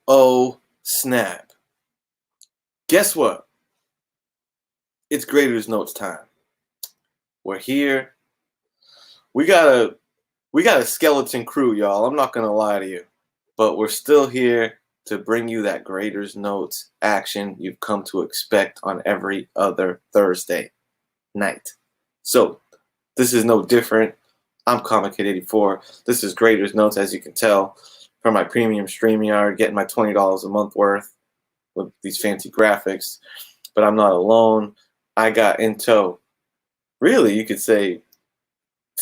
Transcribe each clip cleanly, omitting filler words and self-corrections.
Oh, snap. Guess what? It's Graders Notes time. We're here. We got a skeleton crew, y'all. I'm not gonna lie to you. But we're still here to bring you that Graders Notes action you've come to expect on every other Thursday night. So, this is no different. I'm Comic Kid 84. This is Graders Notes, as you can tell, from my premium StreamYard, getting my $20 a month worth with these fancy graphics. But I'm not alone. I got in tow. Really, you could say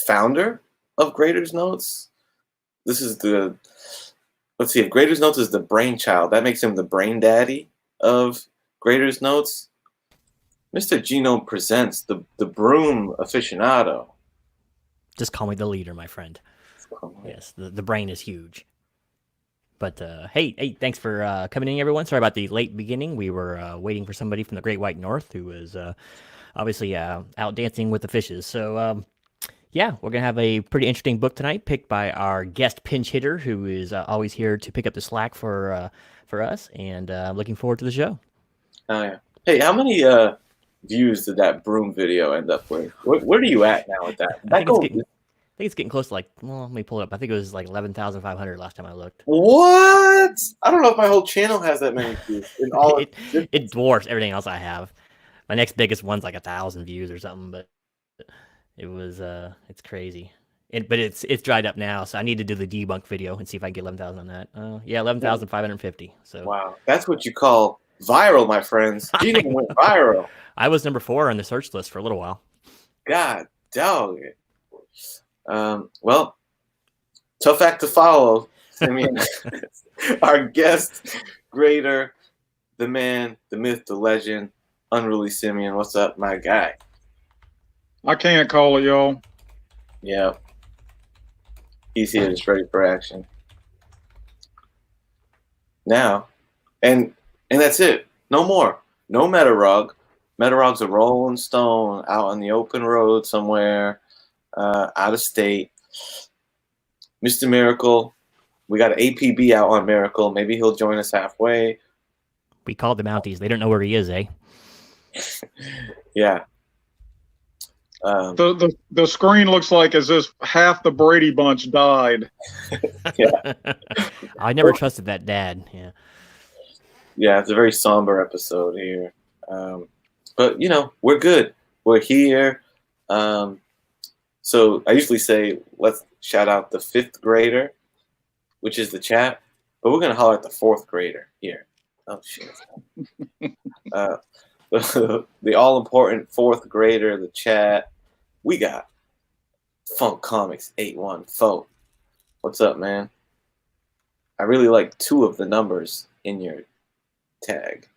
founder of Graders Notes. This is the, let's see, if Graders Notes is the brainchild, that makes him the brain daddy of Graders Notes. Mr. Genome presents the broom aficionado. Just call me the leader, my friend. Yes, the brain is huge. But hey, thanks for coming in, everyone. Sorry about the late beginning. We were waiting for somebody from the Great White North who was obviously out dancing with the fishes. So yeah, we're gonna have a pretty interesting book tonight, picked by our guest pinch hitter, who is always here to pick up the slack for us. And looking forward to the show. Oh yeah. Hey, how many views did that broom video end up with? Where are you at now with that? I think it's getting close to let me pull it up. I think it was like 11,500 last time I looked. What? I don't know if my whole channel has that many views. It dwarfs everything else I have. My next biggest one's like 1,000 views or something, but it was it's crazy. But it's dried up now, so I need to do the debunk video and see if I can get 11,000 on that. Yeah, 11,550. So wow, that's what you call viral, my friends. Gino went viral. I was number 4 on the search list for a little while. God dog it. Well, tough act to follow. Simian, our guest grader, the man, the myth, the legend, Unruly Simian. What's up, my guy? I can't call it, y'all. Yeah. He's here, just ready for action. Now, and that's it. No more. No Metarog. Metarog's a rolling stone out on the open road somewhere. Out of state. Mr. Miracle, we got an APB out on Miracle. Maybe he'll join us halfway. We called the Mounties. They don't know where he is, eh? Yeah. The screen looks like as if half the Brady Bunch died. Yeah. I never trusted that dad. Yeah. Yeah, it's a very somber episode here. But, we're good. We're here. So I usually say, let's shout out the 5th grader, which is the chat, but we're going to holler at the 4th grader here. Oh, shit. The all-important 4th grader, the chat. We got Funk Comics 814. What's up, man? I really like 2 of the numbers in your tag.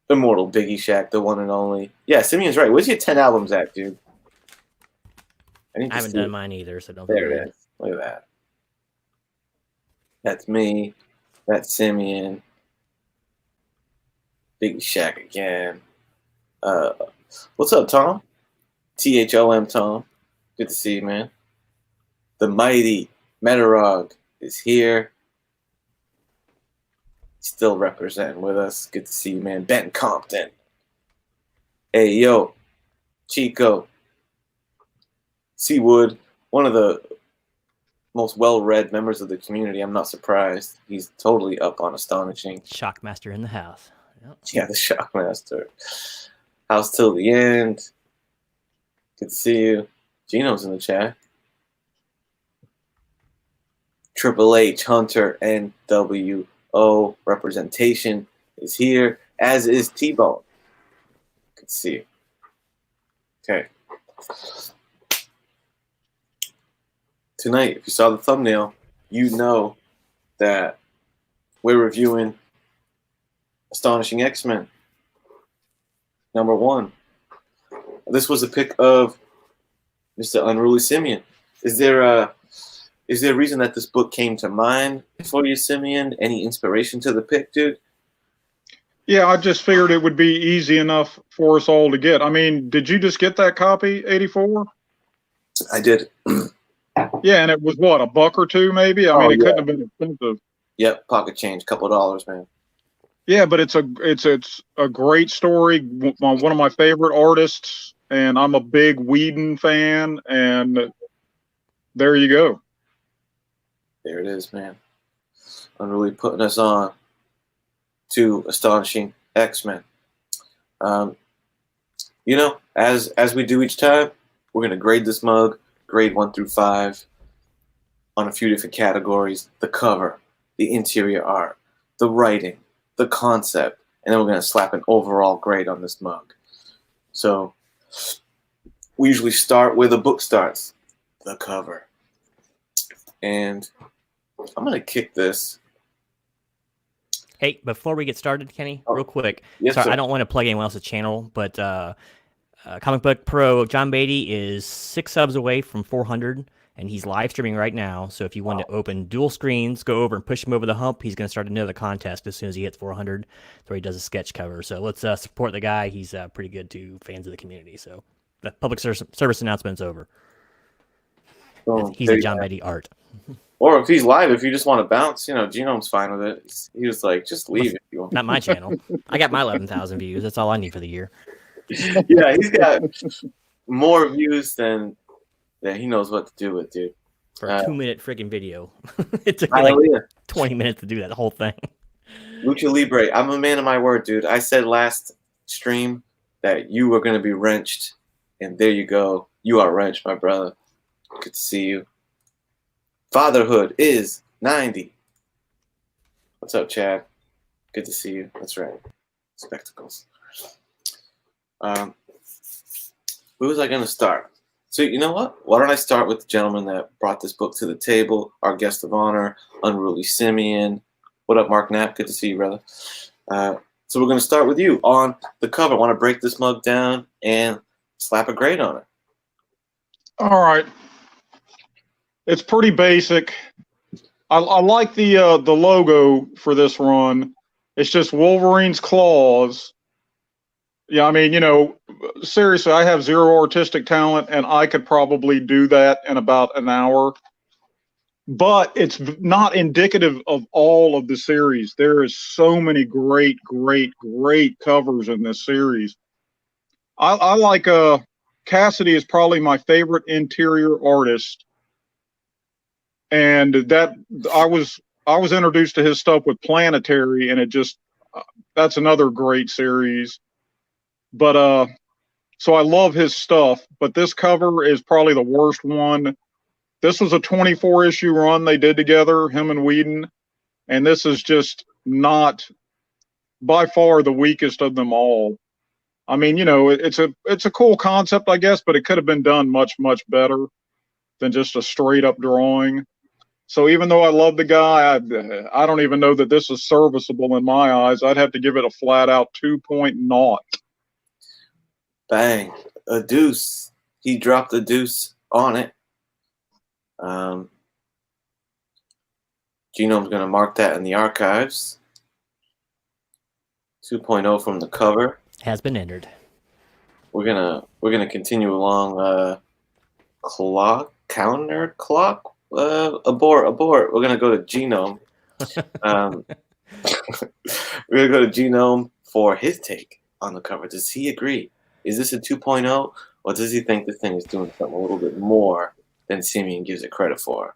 Immortal Biggie Shack, the one and only. Yeah, Simian's right. Where's your 10 albums at, dude? I haven't done mine either, so don't. There it is. Look at that. That's me. That's Simian. Big Shack again. What's up, Tom? THOM, Tom. Good to see you, man. The mighty Metarog is here. Still representing with us. Good to see you, man. Ben Compton. Hey, yo. Chico. Seawood, one of the most well-read members of the community. I'm not surprised. He's totally up on Astonishing. Shockmaster in the house. Yep. Yeah, the Shockmaster. House till the end. Good to see you. Gino's in the chat. Triple H, Hunter, NWO representation is here, as is T-Bone. Good to see you. Okay. Tonight, if you saw the thumbnail, you know that we're reviewing Astonishing X-Men #1. This was a pick of Mr. Unruly Simian. Is there a reason that this book came to mind for you, Simian? Any inspiration to the pick, dude? Yeah, I just figured it would be easy enough for us all to get. I mean, did you just get that copy, 84? I did. Yeah, and it was what, $1 or $2 maybe? I mean, it couldn't have been expensive. Yep, pocket change, couple of dollars, man. Yeah, but it's a great story. One of my favorite artists, and I'm a big Whedon fan. And there you go. There it is, man. Unruly putting us on to Astonishing X-Men. You know, as we do each time, we're going to grade this mug, grade 1 through 5, on a few different categories: the cover, the interior art, the writing, the concept, and then we're going to slap an overall grade on this mug. So we usually start where the book starts, the cover. And I'm going to kick this. Hey, before we get started, Kenny, real quick. Yes, sorry, sir. I don't want to plug anyone else's channel, but Comic Book Pro John Beatty is 6 subs away from 400, and he's live streaming right now. So if you want to open dual screens, go over and push him over the hump. He's going to start another contest as soon as he hits 400, where he does a sketch cover. So let's support the guy. He's pretty good to fans of the community. So the public service announcement's over. Boom. He's There a you John go. Beatty art. Or if he's live, if you just want to bounce, you know, Genome's fine with it. He was like, just leave if you want. Not my channel. I got my 11,000 views. That's all I need for the year. Yeah, he's got more views than he knows what to do with, dude. For a 2-minute freaking video. It took me like 20 minutes to do that whole thing. Lucha Libre, I'm a man of my word, dude. I said last stream that you were going to be wrenched, and there you go. You are wrenched, my brother. Good to see you. Fatherhood is 90. What's up, Chad? Good to see you. That's right. Spectacles. Where was I going to start? So you know what? Why don't I start with the gentleman that brought this book to the table, our guest of honor, Unruly Simian. What up, Mark Knapp? Good to see you, brother. So we're going to start with you on the cover. I want to break this mug down and slap a grade on it. All right. It's pretty basic. I like the logo for this run. It's just Wolverine's claws. Yeah, I mean, you know, seriously, I have zero artistic talent, and I could probably do that in about an hour. But it's not indicative of all of the series. There is so many great covers in this series. I like Cassidy is probably my favorite interior artist. And that I was introduced to his stuff with Planetary, and it just that's another great series. But so I love his stuff, but this cover is probably the worst one. This was a 24 issue run they did together, him and Whedon, and this is just not by far the weakest of them all. I mean, you know, it's a cool concept, I guess, but it could have been done much better than just a straight up drawing. So even though I love the guy, I don't even know that this is serviceable in my eyes. I'd have to give it a flat out 2.0. Bang. A deuce. He dropped a deuce on it. Genome's going to mark that in the archives. 2.0 from the cover. Has been entered. We're gonna continue along. Counter clock. Abort. We're gonna go to Genome. We're gonna go to Genome for his take on the cover. Does he agree? Is this a 2.0, or does he think this thing is doing something a little bit more than Simian gives it credit for?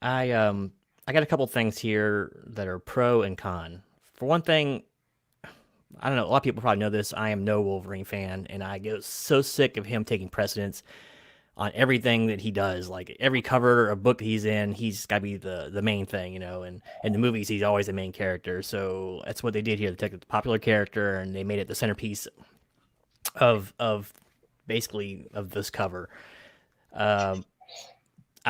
I got a couple things here that are pro and con. For one thing, I don't know, a lot of people probably know this. I am no Wolverine fan, and I get so sick of him taking precedence on everything that he does. Like every cover or book he's in, he's got to be the main thing, you know. And in the movies, he's always the main character. So that's what they did here. They took the popular character and they made it the centerpiece of basically of this cover. I'm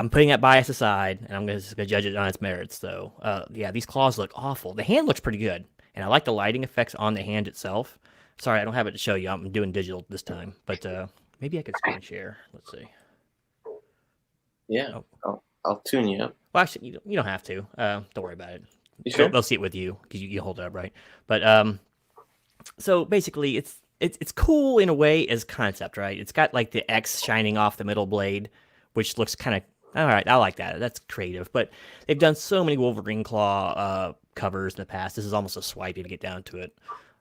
putting that bias aside, and I'm just gonna judge it on its merits, though. Yeah, these claws look awful. The hand looks pretty good, and I like the lighting effects on the hand itself. Sorry, I don't have it to show you. I'm doing digital this time, but maybe I could screen share. Let's see. Yeah, I'll tune you up. Well, actually, you don't have to. Don't worry about it. You sure? They'll see it with you because you hold it up, right? But so basically, it's cool in a way as concept, right? It's got like the X shining off the middle blade, which looks kind of All right, I like that. That's creative. But they've done so many Wolverine Claw covers in the past. This is almost a swipe to get down to it.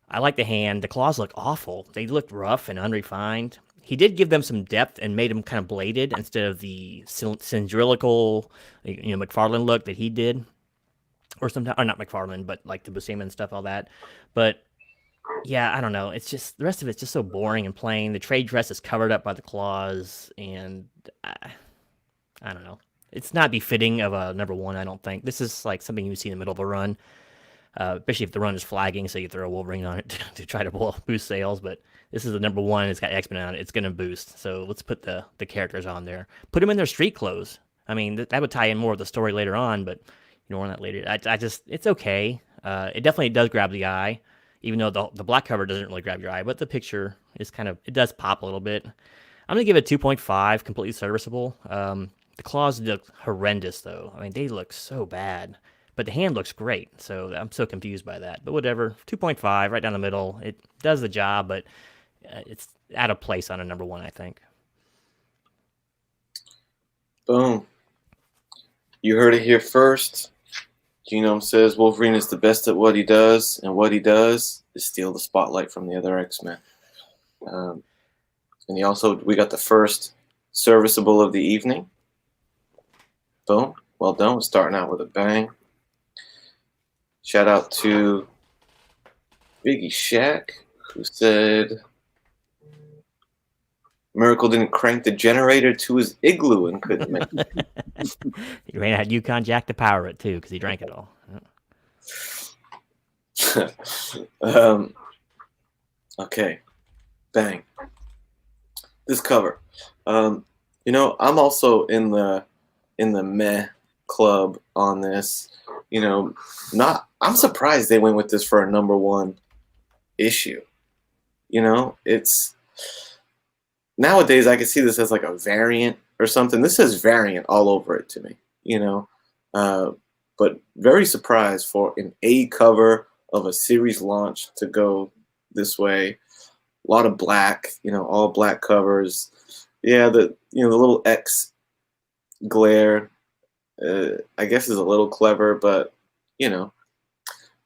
I like the hand. The claws look awful. They look rough and unrefined. He did give them some depth and made them kind of bladed instead of the cylindrical, McFarlane look that he did. Or sometimes, or not McFarlane, but like the Buscema and stuff, all that. But yeah, I don't know. It's just the rest of it's just so boring and plain. The trade dress is covered up by the claws, and I don't know. It's not befitting of a number one, I don't think. This is like something you would see in the middle of a run, especially if the run is flagging, so you throw a Wolverine on it to try to boost sales. But this is the number one. It's got X-Men on it. It's going to boost. So let's put the characters on there. Put them in their street clothes. I mean, that would tie in more of the story later on, but more on that later. I just, it's okay. It definitely does grab the eye, even though the black cover doesn't really grab your eye, but the picture is it does pop a little bit. I'm going to give it 2.5, completely serviceable. The claws look horrendous, though. I mean, they look so bad. But the hand looks great, so I'm so confused by that. But whatever, 2.5, right down the middle. It does the job, but it's out of place on a number one, I think. Boom. You heard it here first. Genome says Wolverine is the best at what he does, and what he does is steal the spotlight from the other X-Men. And we got the first serviceable of the evening. Boom. Well done. We're starting out with a bang. Shout out to Biggie Shaq, who said Miracle didn't crank the generator to his igloo and couldn't make it. He ran out Yukon Jack to power it, too, because he drank it all. Okay. Bang. This cover. I'm also in the meh club on this. I'm surprised they went with this for a number one issue. It's nowadays I can see this as like a variant or something. This says variant all over it to me, but very surprised for an A cover of a series launch to go this way. A lot of black, all black covers. Yeah, the little X glare, I guess is a little clever, but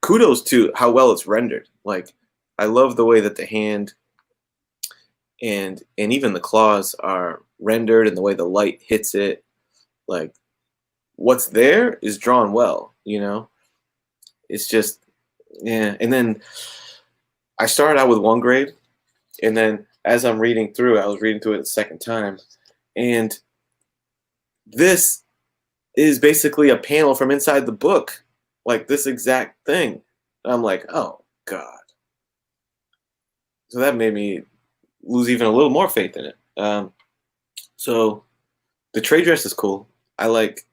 kudos to how well it's rendered. Like, I love the way that the hand and even the claws are rendered and the way the light hits it. Like, what's there is drawn well, It's just, yeah. And then I started out with one grade, and then as I'm reading through, I was reading through it the second time, and this is basically a panel from inside the book, like this exact thing. And I'm like, oh God. So that made me lose even a little more faith in it. So the trade dress is cool. I like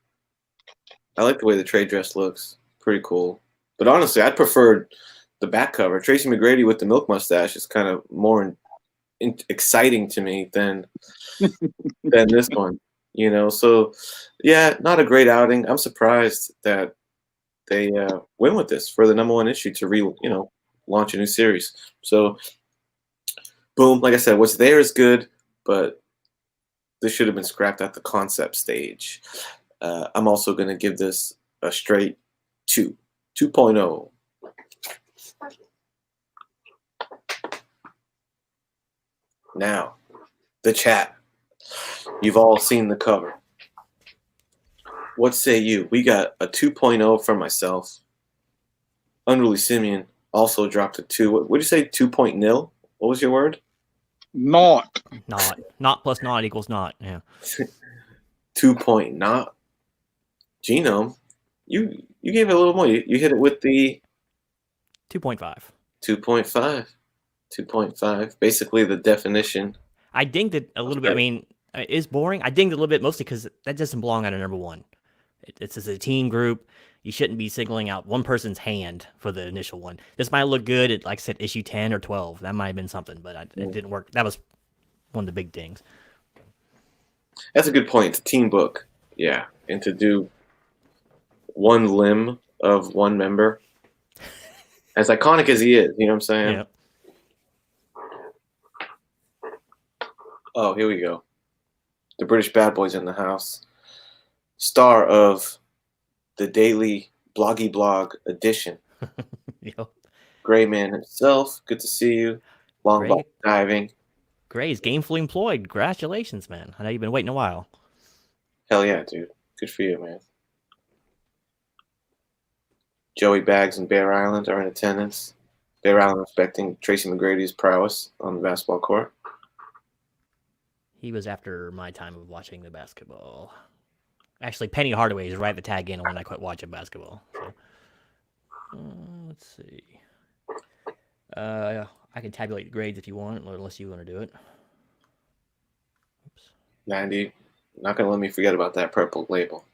the way the trade dress looks. Pretty cool. But honestly, I'd prefer the back cover. Tracy McGrady with the milk mustache is kind of more exciting to me than this one. So yeah, not a great outing. I'm surprised that they went with this for the number one issue to launch a new series. So boom, like I said, what's there is good, but this should have been scrapped at the concept stage. I'm also going to give this a straight 2.0. Now, the chat. You've all seen the cover. What say you? We got a 2.0 from myself. Unruly Simian also dropped a 2. What did you say? 2.0? What was your word? Not plus not equals not. Yeah. 2.0. Genome, you gave it a little more. You hit it with the 2.5. 2.5. 2.5. Basically the definition. I dinged it a little bit. I mean, it is boring. I dinged it a little bit mostly because that doesn't belong on a number one. It's as a team group. You shouldn't be singling out one person's hand for the initial one. This might look good at, like I said, issue 10 or 12. That might have been something, but it didn't work. That was one of the big dings. That's a good point. It's a team book. Yeah. And to do one limb of one member, as iconic as he is, you know what I'm saying? Yeah. Oh, here we go. The British Bad Boys in the house. star of the daily bloggy blog edition. Yep. Gray Man himself, good to see you. Long Gray. box diving. Gray's gainfully employed. Congratulations, man. I know you've been waiting a while. Hell yeah, dude. Good for you, man. Joey Baggs and Bear Island are in attendance. Bear Island respecting Tracy McGrady's prowess on the basketball court. He was after my time of watching the basketball. Actually, Penny Hardaway is right at the tag in when I quit watching basketball. So. Let's see. I can tabulate the grades if you want, unless you want to do it. Oops. 90. Not going to let me forget about that purple label.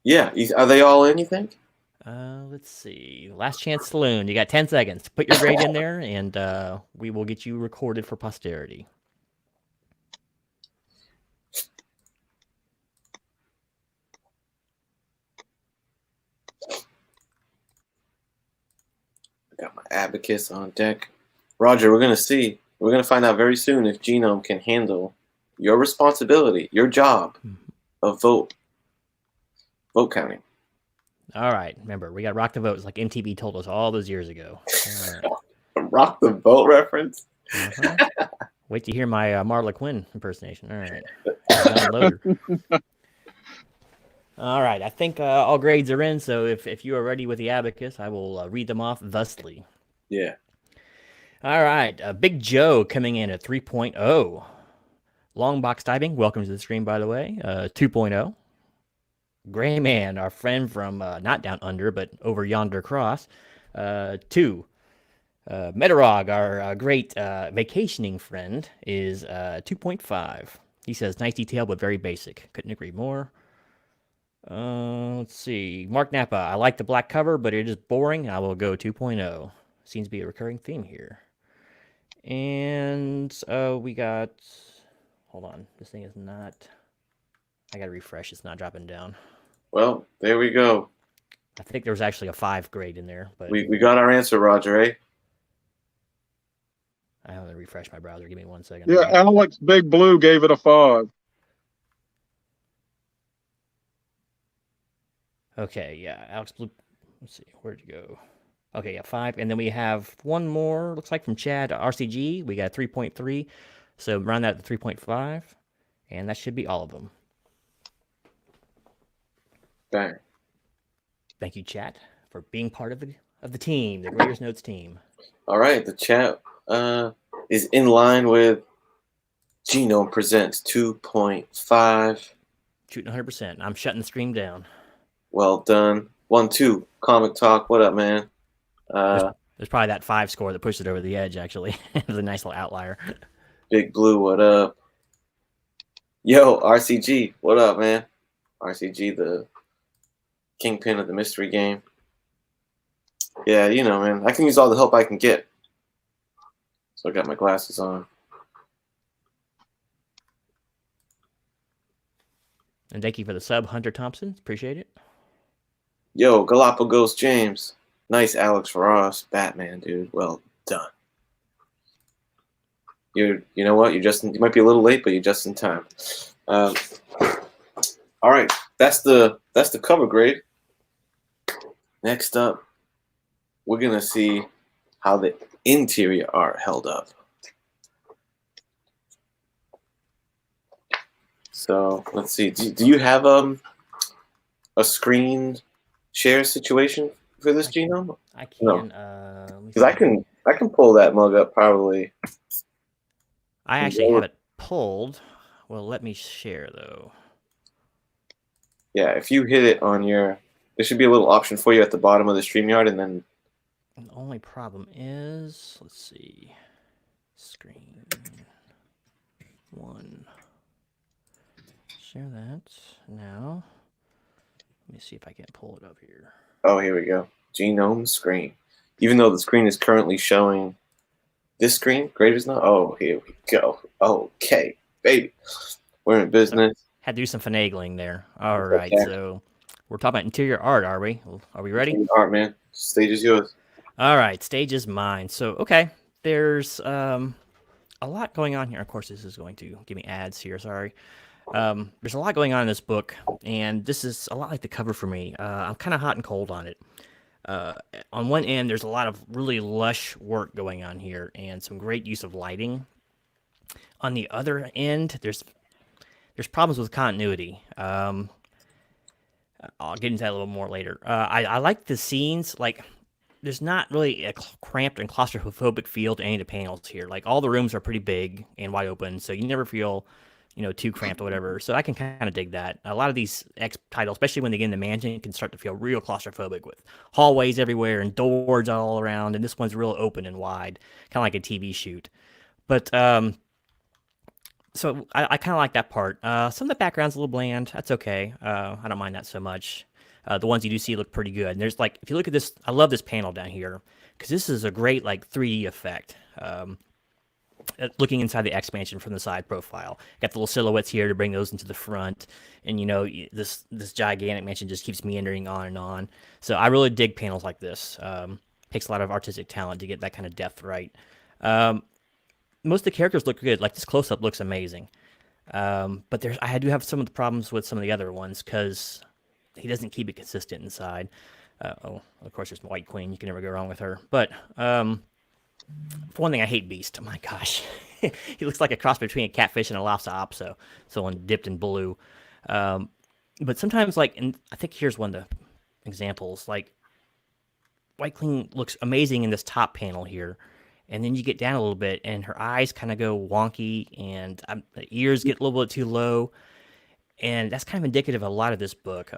Yeah, are they all in, you think? Let's see. Last Chance Saloon. You got 10 seconds. Put your grade in there, and we will get you recorded for posterity. I got my abacus on deck. Roger, we're going to see. We're going to find out very soon if Genome can handle your responsibility, your job of vote counting. All right. Remember, we got rock the votes like MTV told us all those years ago. All right. Rock the vote reference? Wait to hear my Marla Quinn impersonation. All right. Downloader. All right. I think all grades are in, so if you are ready with the abacus, I will read them off thusly. Yeah. All right. Big Joe coming in at 3.0. Long box diving. Welcome to the stream, by the way. 2.0. Gray Man, our friend from not down under, but over yonder cross. 2. Metarog, our great vacationing friend, is 2.5. He says, nice detail, but very basic. Couldn't agree more. Let's see. Mark Napa, I like the black cover, but it is boring. I will go 2.0. Seems to be a recurring theme here. And we got... Hold on. This thing is not... I got to refresh. It's not dropping down. Well, there we go. I think there was actually a 5 grade in there. But We got our answer, Roger, eh? I have to refresh my browser. Give me 1 second. Yeah, Alex Big Blue gave it a 5. Okay, yeah. Alex Blue. Let's see. Where'd you go? Okay, yeah, 5. And then we have one more, looks like from Chad RCG. We got 3.3. So round that to 3.5. And that should be all of them. Bang. Thank you, chat, for being part of the team, the Graders Notes team. All right, the chat is in line with Genome Presents 2.5. Shooting 100%. I'm shutting the stream down. Well done. 1-2. Comic Talk. What up, man? There's probably that 5 score that pushed it over the edge, actually. It was a nice little outlier. Big Blue, what up? Yo, RCG, what up, man? RCG, the kingpin of the mystery game. Yeah, you know, man. I can use all the help I can get. So I got my glasses on. And thank you for the sub, Hunter Thompson. Appreciate it. Yo, Galapagos James. Nice Alex Ross. Batman, dude. Well done. You know what? You might be a little late, but you're just in time. All right. That's the cover grade. Next up, we're gonna see how the interior art held up. So let's see. Do you have a screen share situation for this, Genome? I can. No. Because I can pull that mug up probably. I actually have it pulled. Well, let me share though. Yeah, if you hit it on your, there should be a little option for you at the bottom of the StreamYard, and then. The only problem is, let's see, screen 1. Share that now. Let me see if I can pull it up here. Oh, here we go. Genome screen. Even though the screen is currently showing this screen, Graders Note. Oh, here we go. Okay, baby. We're in business. Had to do some finagling there. All right, okay. So we're talking about interior art, are we? Are we ready? Interior art, man. Stage is yours. All right, stage is mine. So, okay, there's a lot going on here. Of course, this is going to give me ads here. Sorry. There's a lot going on in this book, and this is a lot like the cover for me. I'm kind of hot and cold on it. Uh, on one end, there's a lot of really lush work going on here, and some great use of lighting. On the other end, there's problems with continuity. I'll get into that a little more later. I like the scenes. Like, there's not really a cramped and claustrophobic feel to any of the panels here. Like, all the rooms are pretty big and wide open, so you never feel, too cramped or whatever. So I can kind of dig that. A lot of these X titles, especially when they get in the mansion, can start to feel real claustrophobic with hallways everywhere and doors all around. And this one's real open and wide, kind of like a TV shoot. But so I kind of like that part. Some of the background's a little bland. That's okay. I don't mind that so much. The ones you do see look pretty good. And there's like, if you look at this, I love this panel down here because this is a great like 3D effect. Looking inside the expansion from the side profile, got the little silhouettes here to bring those into the front, and this gigantic mansion just keeps meandering on and on. So I really dig panels like this. Takes a lot of artistic talent to get that kind of depth right. Most of the characters look good. Like this close up looks amazing. But I do have some of the problems with some of the other ones because he doesn't keep it consistent inside. Of course, there's White Queen. You can never go wrong with her. But for one thing, I hate Beast. Oh my gosh, he looks like a cross between a catfish and a lobster opso, someone dipped in blue. But sometimes, like, and I think here's one of the examples. Like, White Queen looks amazing in this top panel here, and then you get down a little bit, and her eyes kind of go wonky, and the ears get a little bit too low, and that's kind of indicative of a lot of this book.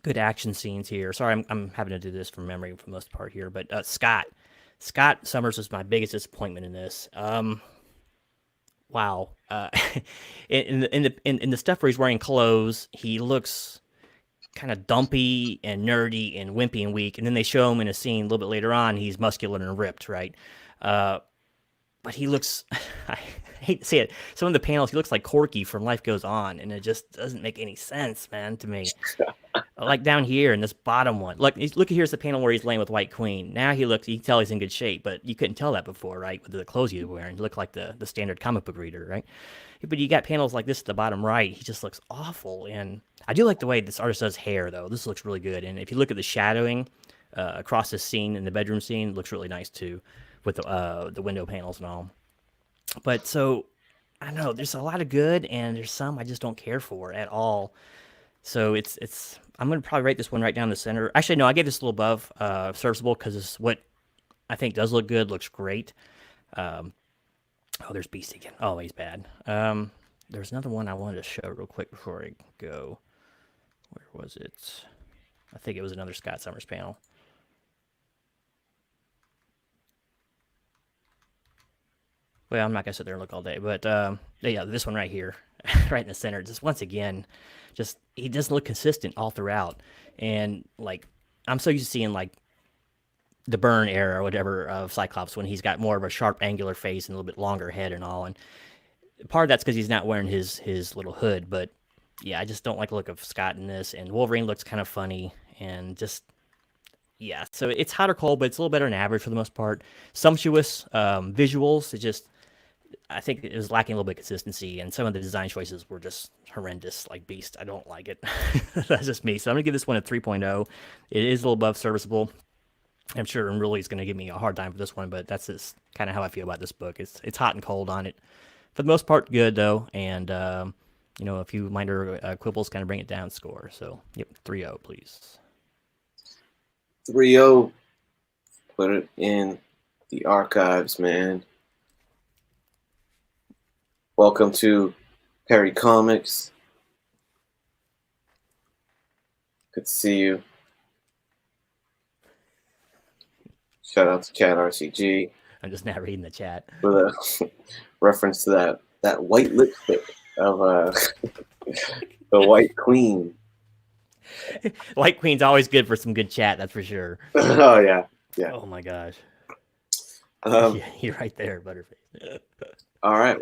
Good action scenes here. Sorry, I'm having to do this from memory for the most part here, but Scott Summers was my biggest disappointment in this. Wow. In the stuff where he's wearing clothes, he looks kind of dumpy and nerdy and wimpy and weak. And then they show him in a scene a little bit later on. He's muscular and ripped, right? But he looks. I hate to say it. Some of the panels, he looks like Corky from Life Goes On, and it just doesn't make any sense, man, to me. Like down here in this bottom one. Look here's the panel where he's laying with White Queen. Now you can tell he's in good shape, but you couldn't tell that before, right? With the clothes he was wearing. He looked like the standard comic book reader, right? But you got panels like this at the bottom right. He just looks awful. And I do like the way this artist does hair, though. This looks really good. And if you look at the shadowing across this scene in the bedroom scene, it looks really nice too, with the window panels and all. But so, I don't know, there's a lot of good, and there's some I just don't care for at all. So I'm going to probably rate this one right down the center. Actually, no, I gave this a little above serviceable because it's what I think does look good, looks great. Oh, there's Beast again. Oh, he's bad. There's another one I wanted to show real quick before I go. Where was it? I think it was another Scott Summers panel. Well, I'm not gonna sit there and look all day, but yeah, this one right here, right in the center. Just once again, he doesn't look consistent all throughout, and like I'm so used to seeing like the Byrne era or whatever of Cyclops when he's got more of a sharp, angular face and a little bit longer head and all. And part of that's because he's not wearing his little hood, but yeah, I just don't like the look of Scott in this. And Wolverine looks kind of funny and just. Yeah, so it's hot or cold, but it's a little better than average for the most part. Sumptuous visuals. I think it was lacking a little bit of consistency, and some of the design choices were just horrendous, like Beast. I don't like it. That's just me. So I'm going to give this one a 3.0. It is a little above serviceable. I'm sure Unruly is going to give me a hard time for this one, but that's just kind of how I feel about this book. It's hot and cold on it. For the most part, good, though, and a few minor quibbles kind of bring it down score. So, yep, 3.0, please. 3.0. Put it in the archives, man. Welcome to Perry Comics. Good to see you. Shout out to Chat RCG. I'm just now reading the chat. With a reference to that white lipstick of the White Queen. White Queen's always good for some good chat, that's for sure. Oh, yeah. Oh, my gosh. Yeah, you're right there, Butterface. All right,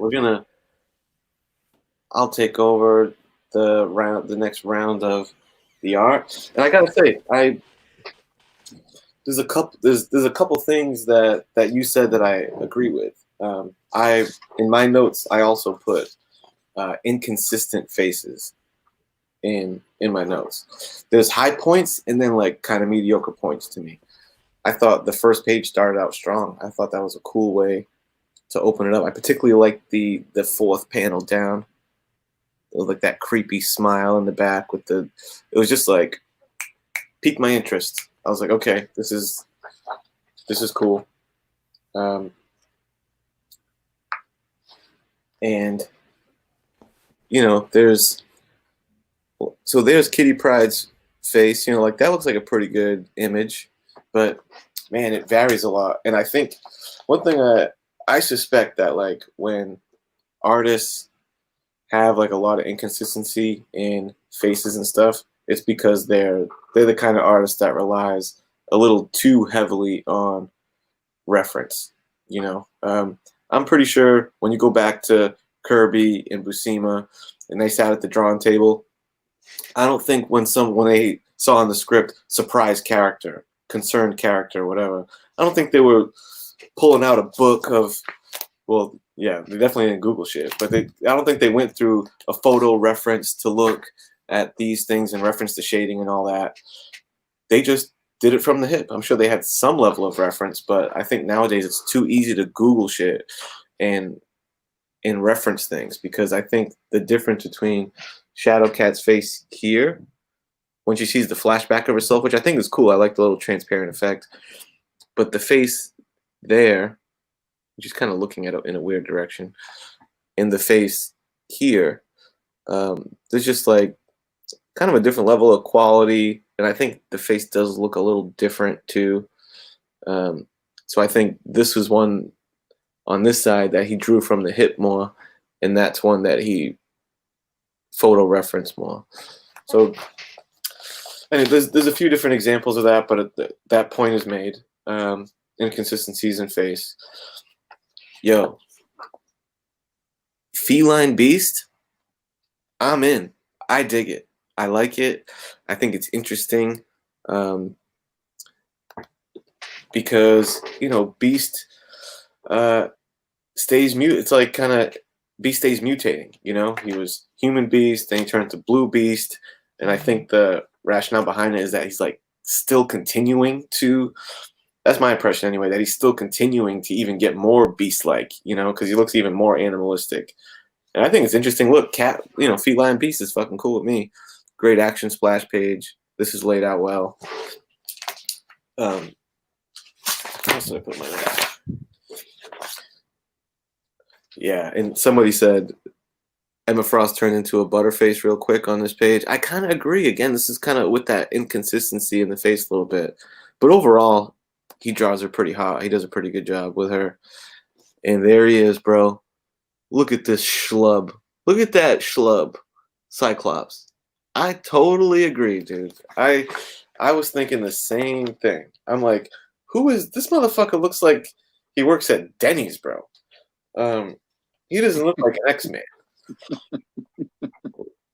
I'll take over the next round of the art. And I gotta say, there's a couple things that you said that I agree with. In my notes I also put inconsistent faces in my notes. There's high points and then like kind of mediocre points to me. I thought the first page started out strong. I thought that was a cool way to open it up. I particularly liked the fourth panel down. It was like that creepy smile in the back with the. It was just like piqued my interest. I was like, okay, this is cool. And you know, there's Kitty Pryde's face. You know, like that looks like a pretty good image, but man, it varies a lot. And I think one thing I suspect that like when artists have like a lot of inconsistency in faces and stuff, it's because they're the kind of artist that relies a little too heavily on reference. You know, I'm pretty sure when you go back to Kirby and Buscema and they sat at the drawing table, I don't think when they saw in the script surprise character, concerned character, whatever, I don't think they were pulling out a book of, well, yeah, they definitely didn't Google shit, but I don't think they went through a photo reference to look at these things and reference the shading and all that. They just did it from the hip. I'm sure they had some level of reference, but I think nowadays it's too easy to Google shit and reference things, because I think the difference between Shadowcat's face here, when she sees the flashback of herself, which I think is cool. I like the little transparent effect, but the face there, she's kind of looking at it in a weird direction. In the face here, there's just like kind of a different level of quality, and I think the face does look a little different too. So I think this was one on this side that he drew from the hip more, and that's one that he photo referenced more. So anyway, there's a few different examples of that, but that point is made. Inconsistencies in face. Yo, Feline Beast, I'm in. I dig it. I like it. I think it's interesting, because, you know, Beast stays mute. It's like kind of Beast stays mutating. You know, he was human Beast, then he turned to blue Beast, and I think the rationale behind it is that he's like still continuing to. That's my impression anyway, that he's still continuing to even get more beast-like, you know, because he looks even more animalistic. And I think it's interesting. Look, Feline Beast is fucking cool with me. Great action splash page. This is laid out well. Where else did I put my notes? Yeah, and somebody said Emma Frost turned into a butterface real quick on this page. I kind of agree. Again, this is kind of with that inconsistency in the face a little bit. But overall, he draws her pretty hot. He does a pretty good job with her. And there he is, bro. Look at this schlub. Look at that schlub. Cyclops. I totally agree, dude. I was thinking the same thing. I'm like, who is this motherfucker? Looks like he works at Denny's, bro. He doesn't look like an X-Man.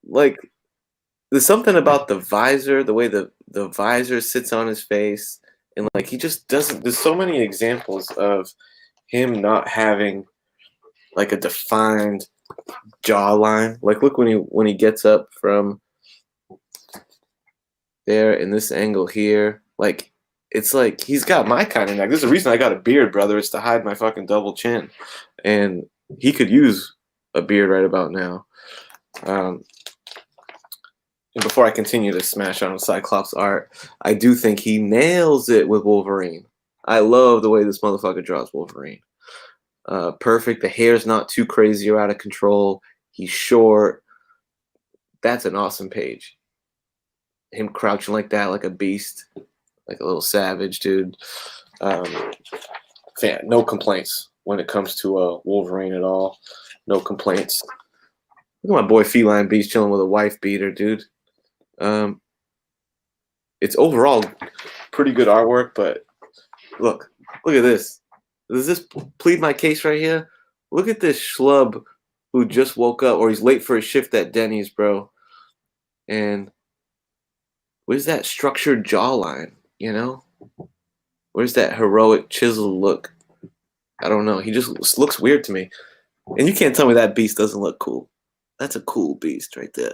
Like, there's something about the visor, the way the visor sits on his face. And like he just doesn't. There's so many examples of him not having like a defined jawline. Like look when he gets up from there in this angle here. Like it's like he's got my kind of neck. There's a reason I got a beard, brother. It's to hide my fucking double chin, and he could use a beard right about now. And before I continue to smash on Cyclops art, I do think he nails it with Wolverine. I love the way this motherfucker draws Wolverine. Perfect. The hair's not too crazy or out of control. He's short. That's an awesome page. Him crouching like that, like a beast, like a little savage, dude. No complaints when it comes to Wolverine at all. No complaints. Look at my boy Feline Beast chilling with a wife beater, dude. It's overall pretty good artwork, but look at this. Does this plead my case right here? Look at this schlub who just woke up, or he's late for his shift at Denny's, bro. And where's that structured jawline, you know? Where's that heroic chisel look? I don't know. He just looks weird to me. And you can't tell me that Beast doesn't look cool. That's a cool beast right there.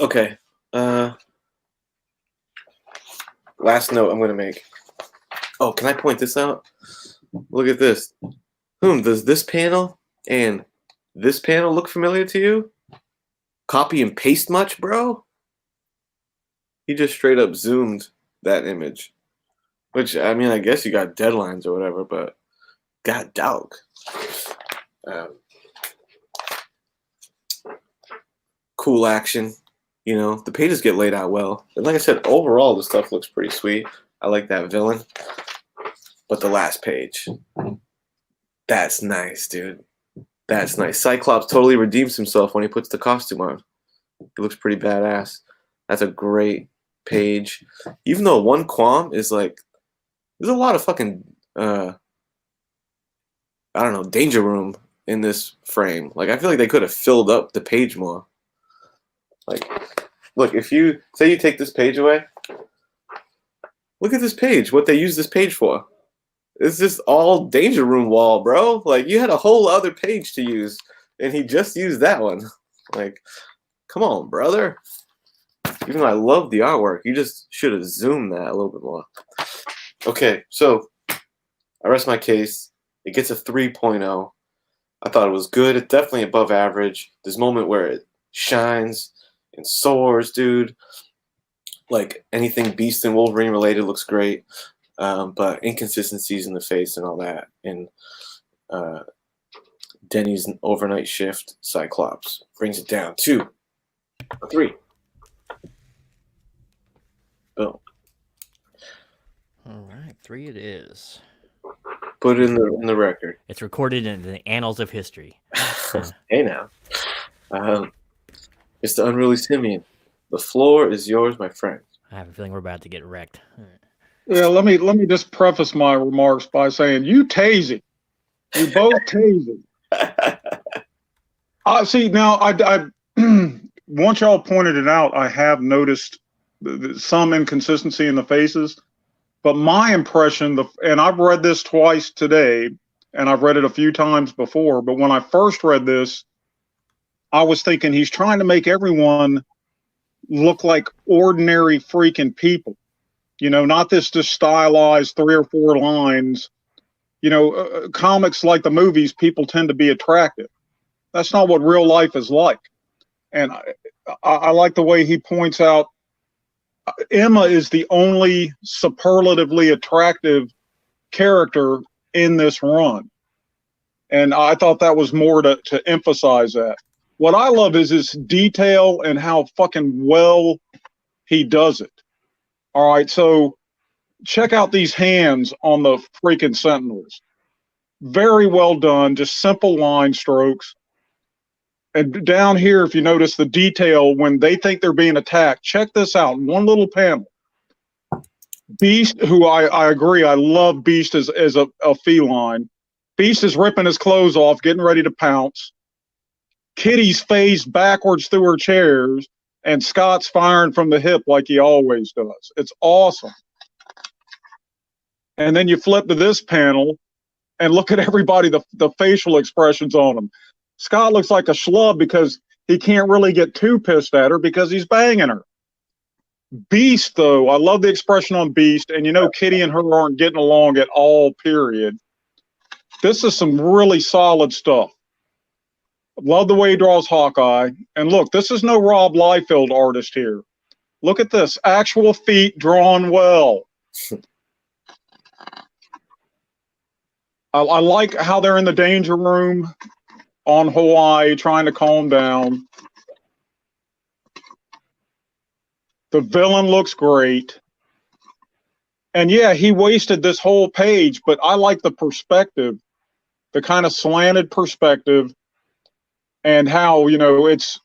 Okay. Last note I'm gonna make. Oh, can I point this out? Look at this. Does this panel and this panel look familiar to you? Copy and paste much, bro? He just straight up zoomed that image. Which, I mean, I guess you got deadlines or whatever, but god dog. Cool action. You know, the pages get laid out well. And like I said, overall, the stuff looks pretty sweet. I like that villain. But the last page, that's nice, dude. That's nice. Cyclops totally redeems himself when he puts the costume on. He looks pretty badass. That's a great page. Even though one qualm is like, there's a lot of fucking, I don't know, danger room in this frame. Like, I feel like they could have filled up the page more. Like, look, if you, say you take this page away, look at this page, what they use this page for. It's just all danger room wall, bro. Like, you had a whole other page to use, and he just used that one. Like, come on, brother. Even though I love the artwork, you just should have zoomed that a little bit more. Okay, so I rest my case. It gets a 3.0. I thought it was good. It's definitely above average. This moment where it shines and soars, dude. Like, anything Beast and Wolverine related looks great. But inconsistencies in the face and all that. And Denny's overnight shift, Cyclops, brings it down to a 3. Boom. All right, 3 it is. Put it in the record. It's recorded in the annals of history. Hey now. It's the Unruly Simian. The floor is yours, my friend. I have a feeling we're about to get wrecked. Yeah, let me just preface my remarks by saying you tasing. You both tasing. See, now I once y'all pointed it out, I have noticed some inconsistency in the faces. But my impression, and I've read this twice today, and I've read it a few times before, but when I first read this, I was thinking he's trying to make everyone look like ordinary freaking people. You know, not this just stylized 3 or 4 lines. You know, comics like the movies, people tend to be attractive. That's not what real life is like. And I like the way he points out Emma is the only superlatively attractive character in this run. And I thought that was more to emphasize that. What I love is his detail and how fucking well he does it. All right, so check out these hands on the freaking Sentinels. Very well done, just simple line strokes. And down here, if you notice the detail, when they think they're being attacked, check this out, one little panel. Beast, who I agree, I love Beast as a feline. Beast is ripping his clothes off, getting ready to pounce. Kitty's phased backwards through her chairs, and Scott's firing from the hip like he always does. It's awesome. And then you flip to this panel, and look at everybody, the facial expressions on them. Scott looks like a schlub because he can't really get too pissed at her because he's banging her. Beast, though, I love the expression on Beast, and you know Kitty and her aren't getting along at all, period. This is some really solid stuff. Love the way he draws Hawkeye. And look, this is no Rob Liefeld artist here. Look at this. Actual feet drawn well. I like how they're in the danger room on Hawaii trying to calm down. The villain looks great. And yeah, he wasted this whole page, but I like the perspective, the kind of slanted perspective, and how, you know, it's,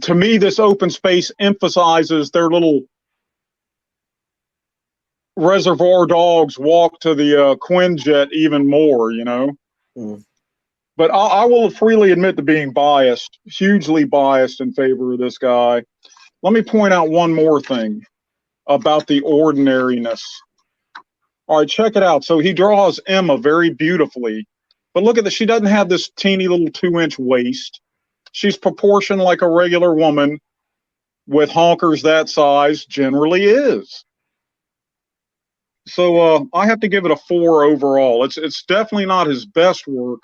to me, this open space emphasizes their little Reservoir Dogs walk to the Quinjet even more, you know. Mm. But I will freely admit to being biased, hugely biased in favor of this guy. Let me point out one more thing about the ordinariness. All right, check it out. So he draws Emma very beautifully. But look at this. She doesn't have this teeny little 2-inch waist. she's proportioned like a regular woman with honkers that size generally is. So I have to give it a 4 overall. It's definitely not his best work,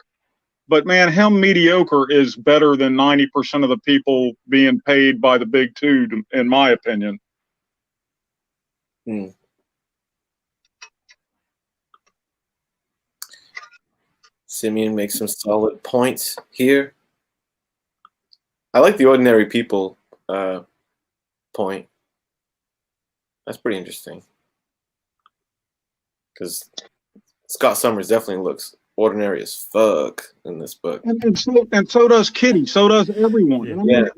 but man, him mediocre is better than 90% of the people being paid by the big two, in my opinion. Simian makes some solid points here. I like the ordinary people point. That's pretty interesting. Because Scott Summers definitely looks ordinary as fuck in this book. And so does Kitty. So does everyone. Yeah.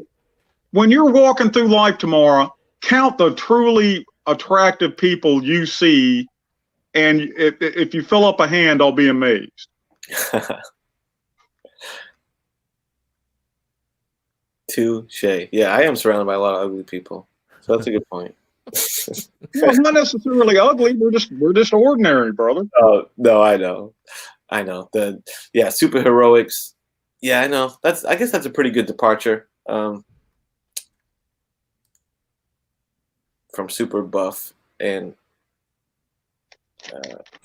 When you're walking through life tomorrow, count the truly attractive people you see, and if you fill up a hand, I'll be amazed. Touche. Yeah, I am surrounded by a lot of ugly people, so that's a good point. Well, not necessarily ugly. We're just ordinary, brother. Oh no, I know. Super heroics. Yeah, I know. I guess that's a pretty good departure from super buff and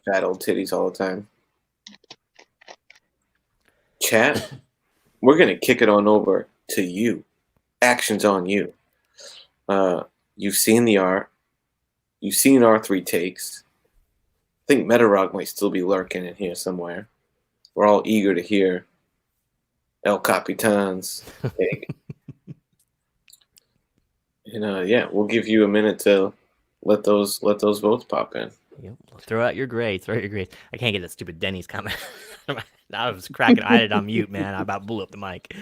fat old titties all the time. Chat, we're gonna kick it on over to you. Action's on you. You've seen the art. You've seen our 3 takes. I think Metarog might still be lurking in here somewhere. We're all eager to hear El Capitan's take. And we'll give you a minute to let those votes pop in. Yep. Throw out your grades. I can't get that stupid Denny's comment. I was cracking. I had it on mute, man. I about blew up the mic.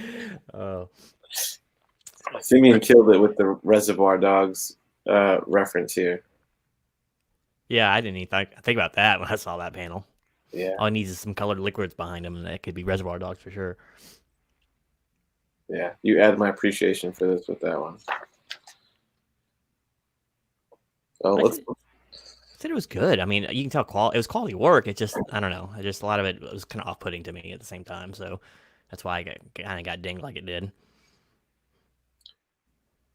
Simian killed it with the Reservoir Dogs reference here. Yeah, I didn't even think about that when I saw that panel. Yeah. All it needs is some colored liquids behind him, and that could be Reservoir Dogs for sure. Yeah, you add my appreciation for this with that one. Oh, let's. I said it was good. I mean, you can tell it was quality work. It just, I don't know. A lot of it was kind of off-putting to me at the same time. So that's why I kind of got dinged like it did.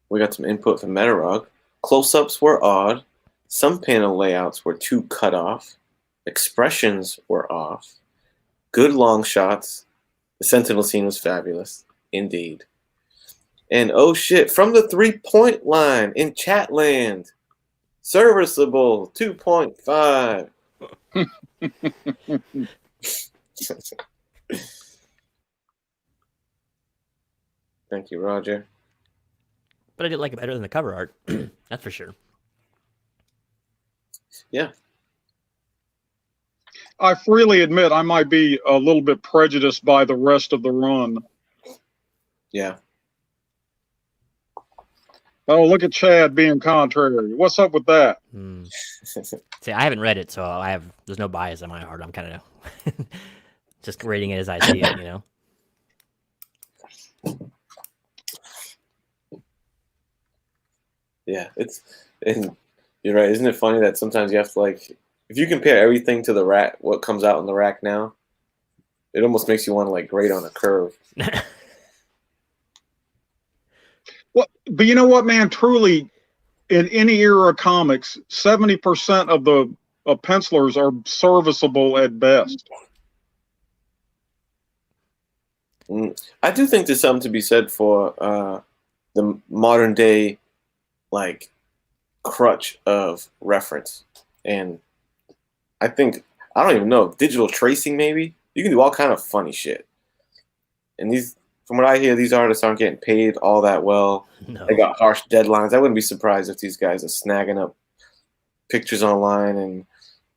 We got some input from Metarog. Close-ups were odd. Some panel layouts were too cut off. Expressions were off. Good long shots. The Sentinel scene was fabulous. Indeed. And oh shit, from the 3-point line in Chatland. Serviceable 2.5. Thank you, Roger. But I did like it better than the cover art. That's for sure. Yeah. I freely admit I might be a little bit prejudiced by the rest of the run. Yeah. Oh, look at Chad being contrary. What's up with that? See, I haven't read it, so there's no bias in my heart. I'm kind of just rating it as I see it, you know? Yeah, and you're right. Isn't it funny that sometimes you have to, like, if you compare everything to the rack, what comes out in the rack now, it almost makes you want to, like, grade on a curve. Well, but you know what, man? Truly, in any era of comics, 70% of the pencilers are serviceable at best. I do think there's something to be said for the modern day, like, crutch of reference. And I think, I don't even know, digital tracing maybe? You can do all kind of funny shit. And these, from what I hear, these artists aren't getting paid all that well. No. They got harsh deadlines. I wouldn't be surprised if these guys are snagging up pictures online and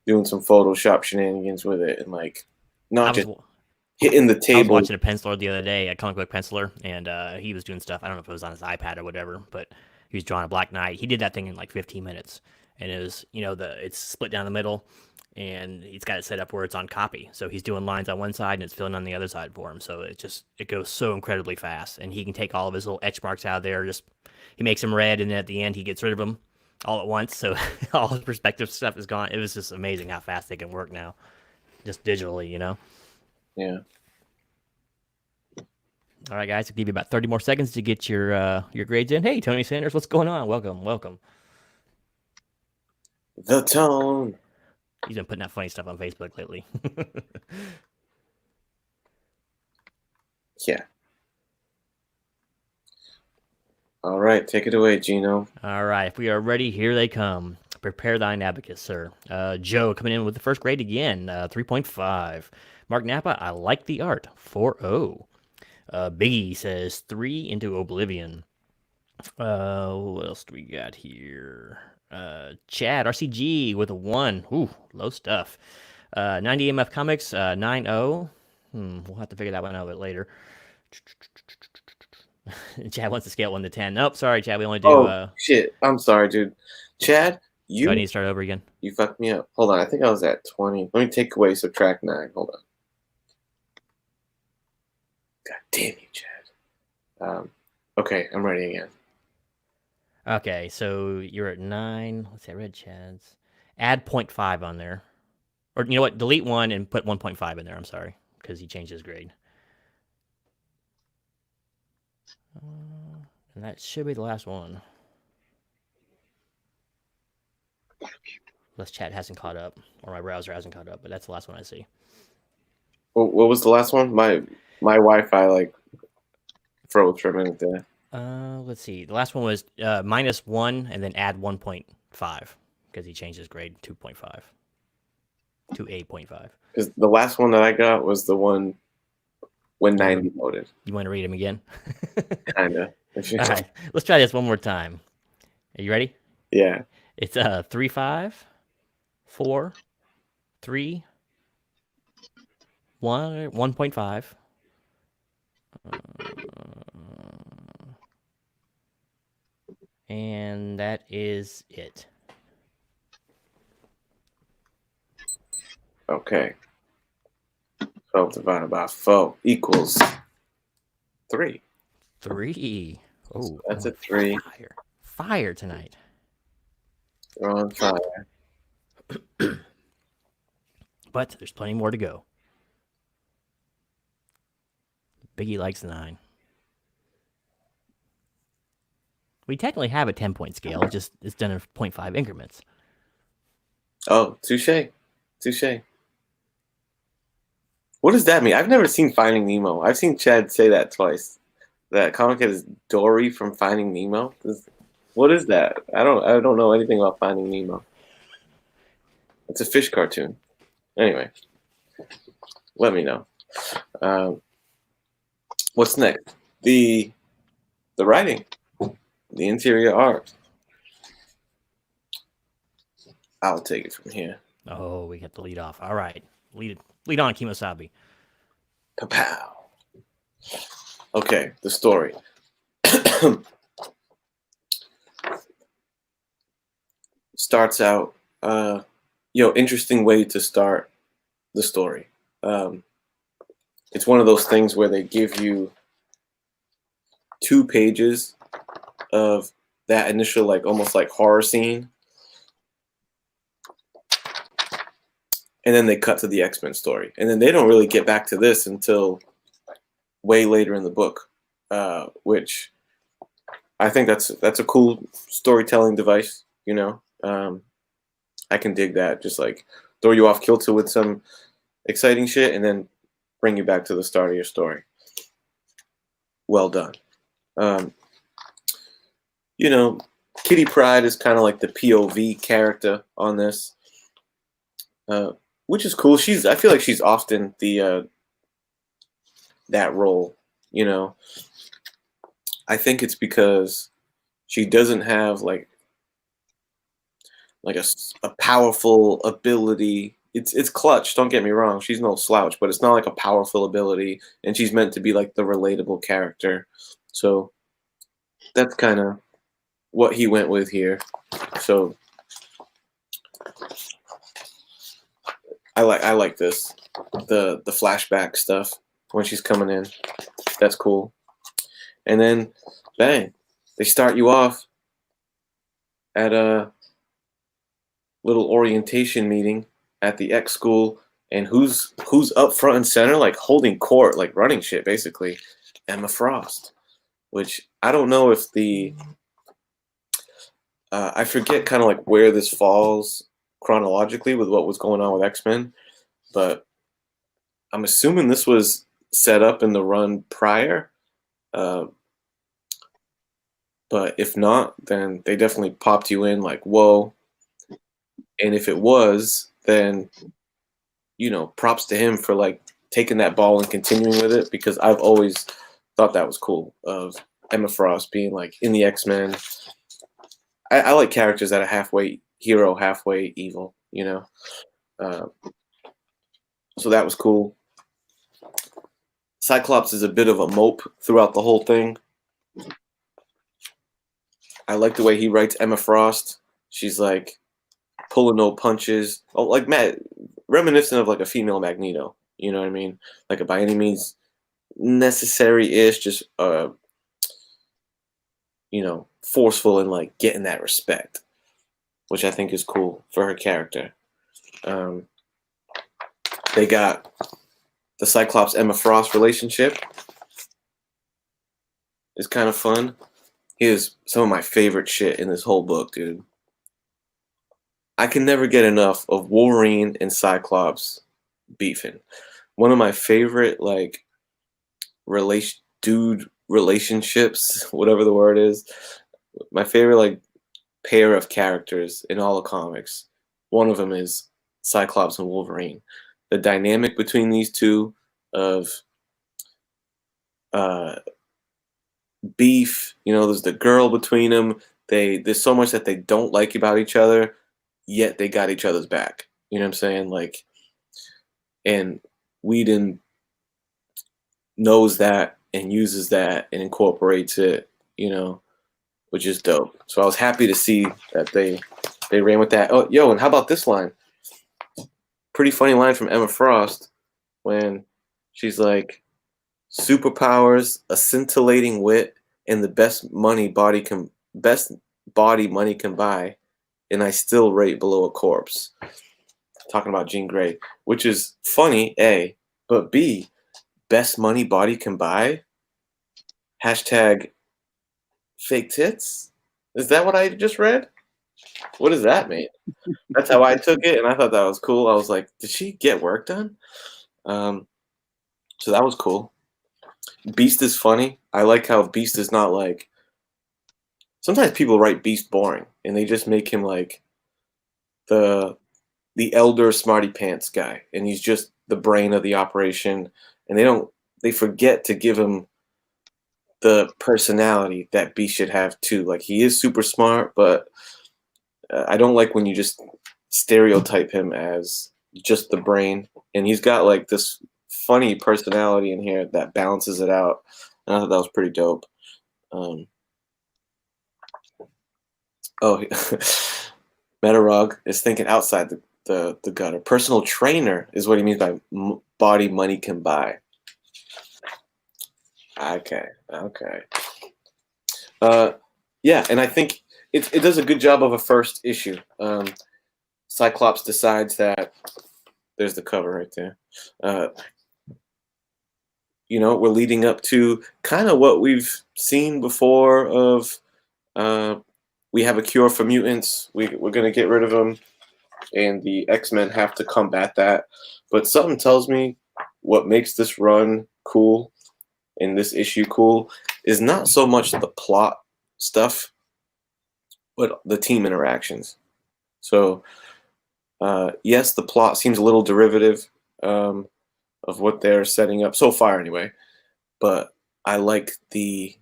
doing some Photoshop shenanigans with it, and, like, not just hitting the table. I was watching a penciler the other day, a comic book penciler, and he was doing stuff. I don't know if it was on his iPad or whatever, but he was drawing a Black Knight. He did that thing in like 15 minutes, and it was, you know, it's split down the middle, and he's got it set up where it's on copy. So he's doing lines on one side, and it's filling on the other side for him. So it goes so incredibly fast, and he can take all of his little etch marks out of there. He makes them red, and then at the end he gets rid of them all at once. So all his perspective stuff is gone. It was just amazing how fast they can work now, just digitally, you know. Yeah. All right, guys, I'll give you about 30 more seconds to get your grades in. Hey, Tony Sanders, what's going on? Welcome. The tone. He's been putting out funny stuff on Facebook lately. Yeah. All right, take it away, Gino. All right, if we are ready, here they come. Prepare thine abacus, sir. Joe coming in with the first grade again, 3.5. Mark Napa, I like the art, 4.0. Biggie says 3 into Oblivion. What else do we got here? Chad, RCG with a 1. Ooh, low stuff. 90 MF Comics, 9.0. We'll have to figure that one out a bit later. Chad wants to scale 1 to 10. Nope, sorry, Chad. We only do. Shit. I'm sorry, dude. Chad, Do I need to start over again? you fucked me up. Hold on. I think I was at 20. Let me take away subtract 9. Hold on. God damn you, Chad. Okay, I'm ready again. Okay, so you're at 9. Let's see, I read Chad's. Add 0.5 on there. Or you know what? Delete 1 and put 1.5 in there. I'm sorry, because he changed his grade. And that should be the last one. Unless chat hasn't caught up, or my browser hasn't caught up, but that's the last one I see. What was the last one? My Wi-Fi like froze for a minute there. Let's see. The last one was -1 and then add 1.5 because he changed his grade 2.5 to 8.5. Because the last one that I got was the one when 90 loaded. You want to read them again? Kinda. All right, let's try this one more time. Are you ready? Yeah. It's 3, 5, 4, 3, 1, 1.5. And that is it. Okay. 12 divided by 4 equals 3. 3. Oh, That's a 3. Fire tonight. We're on fire. But there's plenty more to go. Biggie likes 9. We technically have a 10-point scale, just it's done in 0.5 increments. Oh, touche. What does that mean? I've never seen Finding Nemo. I've seen Chad say that twice. That comic is Dory from Finding Nemo. What is that? I don't know anything about Finding Nemo. It's a fish cartoon. Anyway, let me know. What's next? The writing, the interior art. I'll take it from here. Oh, we got the lead off. All right, lead on, Kimosabi. Kapow. Okay, the story. Starts out, interesting way to start the story. It's one of those things where they give you 2 pages of that initial, like, almost like horror scene. And then they cut to the X-Men story. And then they don't really get back to this until way later in the book, which I think that's a cool storytelling device, I can dig that. Just like throw you off kilter with some exciting shit and then bring you back to the start of your story. Well done. Kitty Pryde is kind of like the POV character on this, which is cool. I feel like she's often the that role. I think it's because she doesn't have like a powerful ability. It's clutch. Don't get me wrong. She's no slouch, but it's not like a powerful ability, and she's meant to be like the relatable character. So that's kind of what he went with here. So I like this, the flashback stuff when she's coming in. That's cool. And then bang, they start you off at a little orientation meeting at the X school, and who's up front and center, like holding court, like running shit basically. Emma Frost, which I don't know if the I forget kind of like where this falls chronologically with what was going on with X-Men, but I'm assuming this was set up in the run prior. But if not, then they definitely popped you in like, whoa. And if it was, then, you know, props to him for like taking that ball and continuing with it, because I've always thought that was cool of Emma Frost being like in the X-Men. I like characters that are halfway hero, halfway evil, you know? So that was cool. Cyclops is a bit of a mope throughout the whole thing. I like the way he writes Emma Frost. She's like pulling no punches. Oh, like reminiscent of like a female Magneto. You know what I mean? Like a by any means necessary-ish, just you know, forceful and like getting that respect, which I think is cool for her character. They got the Cyclops Emma Frost relationship. It's kind of fun. Here's some of my favorite shit in this whole book, dude. I can never get enough of Wolverine and Cyclops beefing. One of my favorite like relationships, whatever the word is. My favorite like pair of characters in all the comics. One of them is Cyclops and Wolverine. The dynamic between these two of beef, you know, there's the girl between them. There's so much that they don't like about each other, yet they got each other's back. You know what I'm saying? Like, and Whedon knows that and uses that and incorporates it, you know, which is dope. So I was happy to see that they ran with that. Oh, yo, and how about this line? Pretty funny line from Emma Frost when she's like, superpowers, a scintillating wit, and the best body money can buy, and I still rate below a corpse. Talking about Jean Grey, which is funny, A, but B, best money body can buy? Hashtag fake tits? Is that what I just read? What does that mean? That's how I took it, and I thought that was cool. I was like, did she get work done? So that was cool. Beast is funny. I like how Beast is not like... Sometimes people write Beast boring, and they just make him like the elder smarty pants guy, and he's just the brain of the operation, and they forget to give him the personality that Beast should have too. Like, he is super smart, but I don't like when you just stereotype him as just the brain, and he's got like this funny personality in here that balances it out, and I thought that was pretty dope. Metarog is thinking outside the gutter. Personal trainer is what he means by body money can buy. Okay. Yeah, and I think it does a good job of a first issue. Cyclops decides that there's the cover right there. You know, we're leading up to kind of what we've seen before of we have a cure for mutants. We're going to get rid of them, and the X-Men have to combat that. But something tells me what makes this run cool and this issue cool is not so much the plot stuff, but the team interactions. So, yes, the plot seems a little derivative of what they're setting up so far anyway, but I like the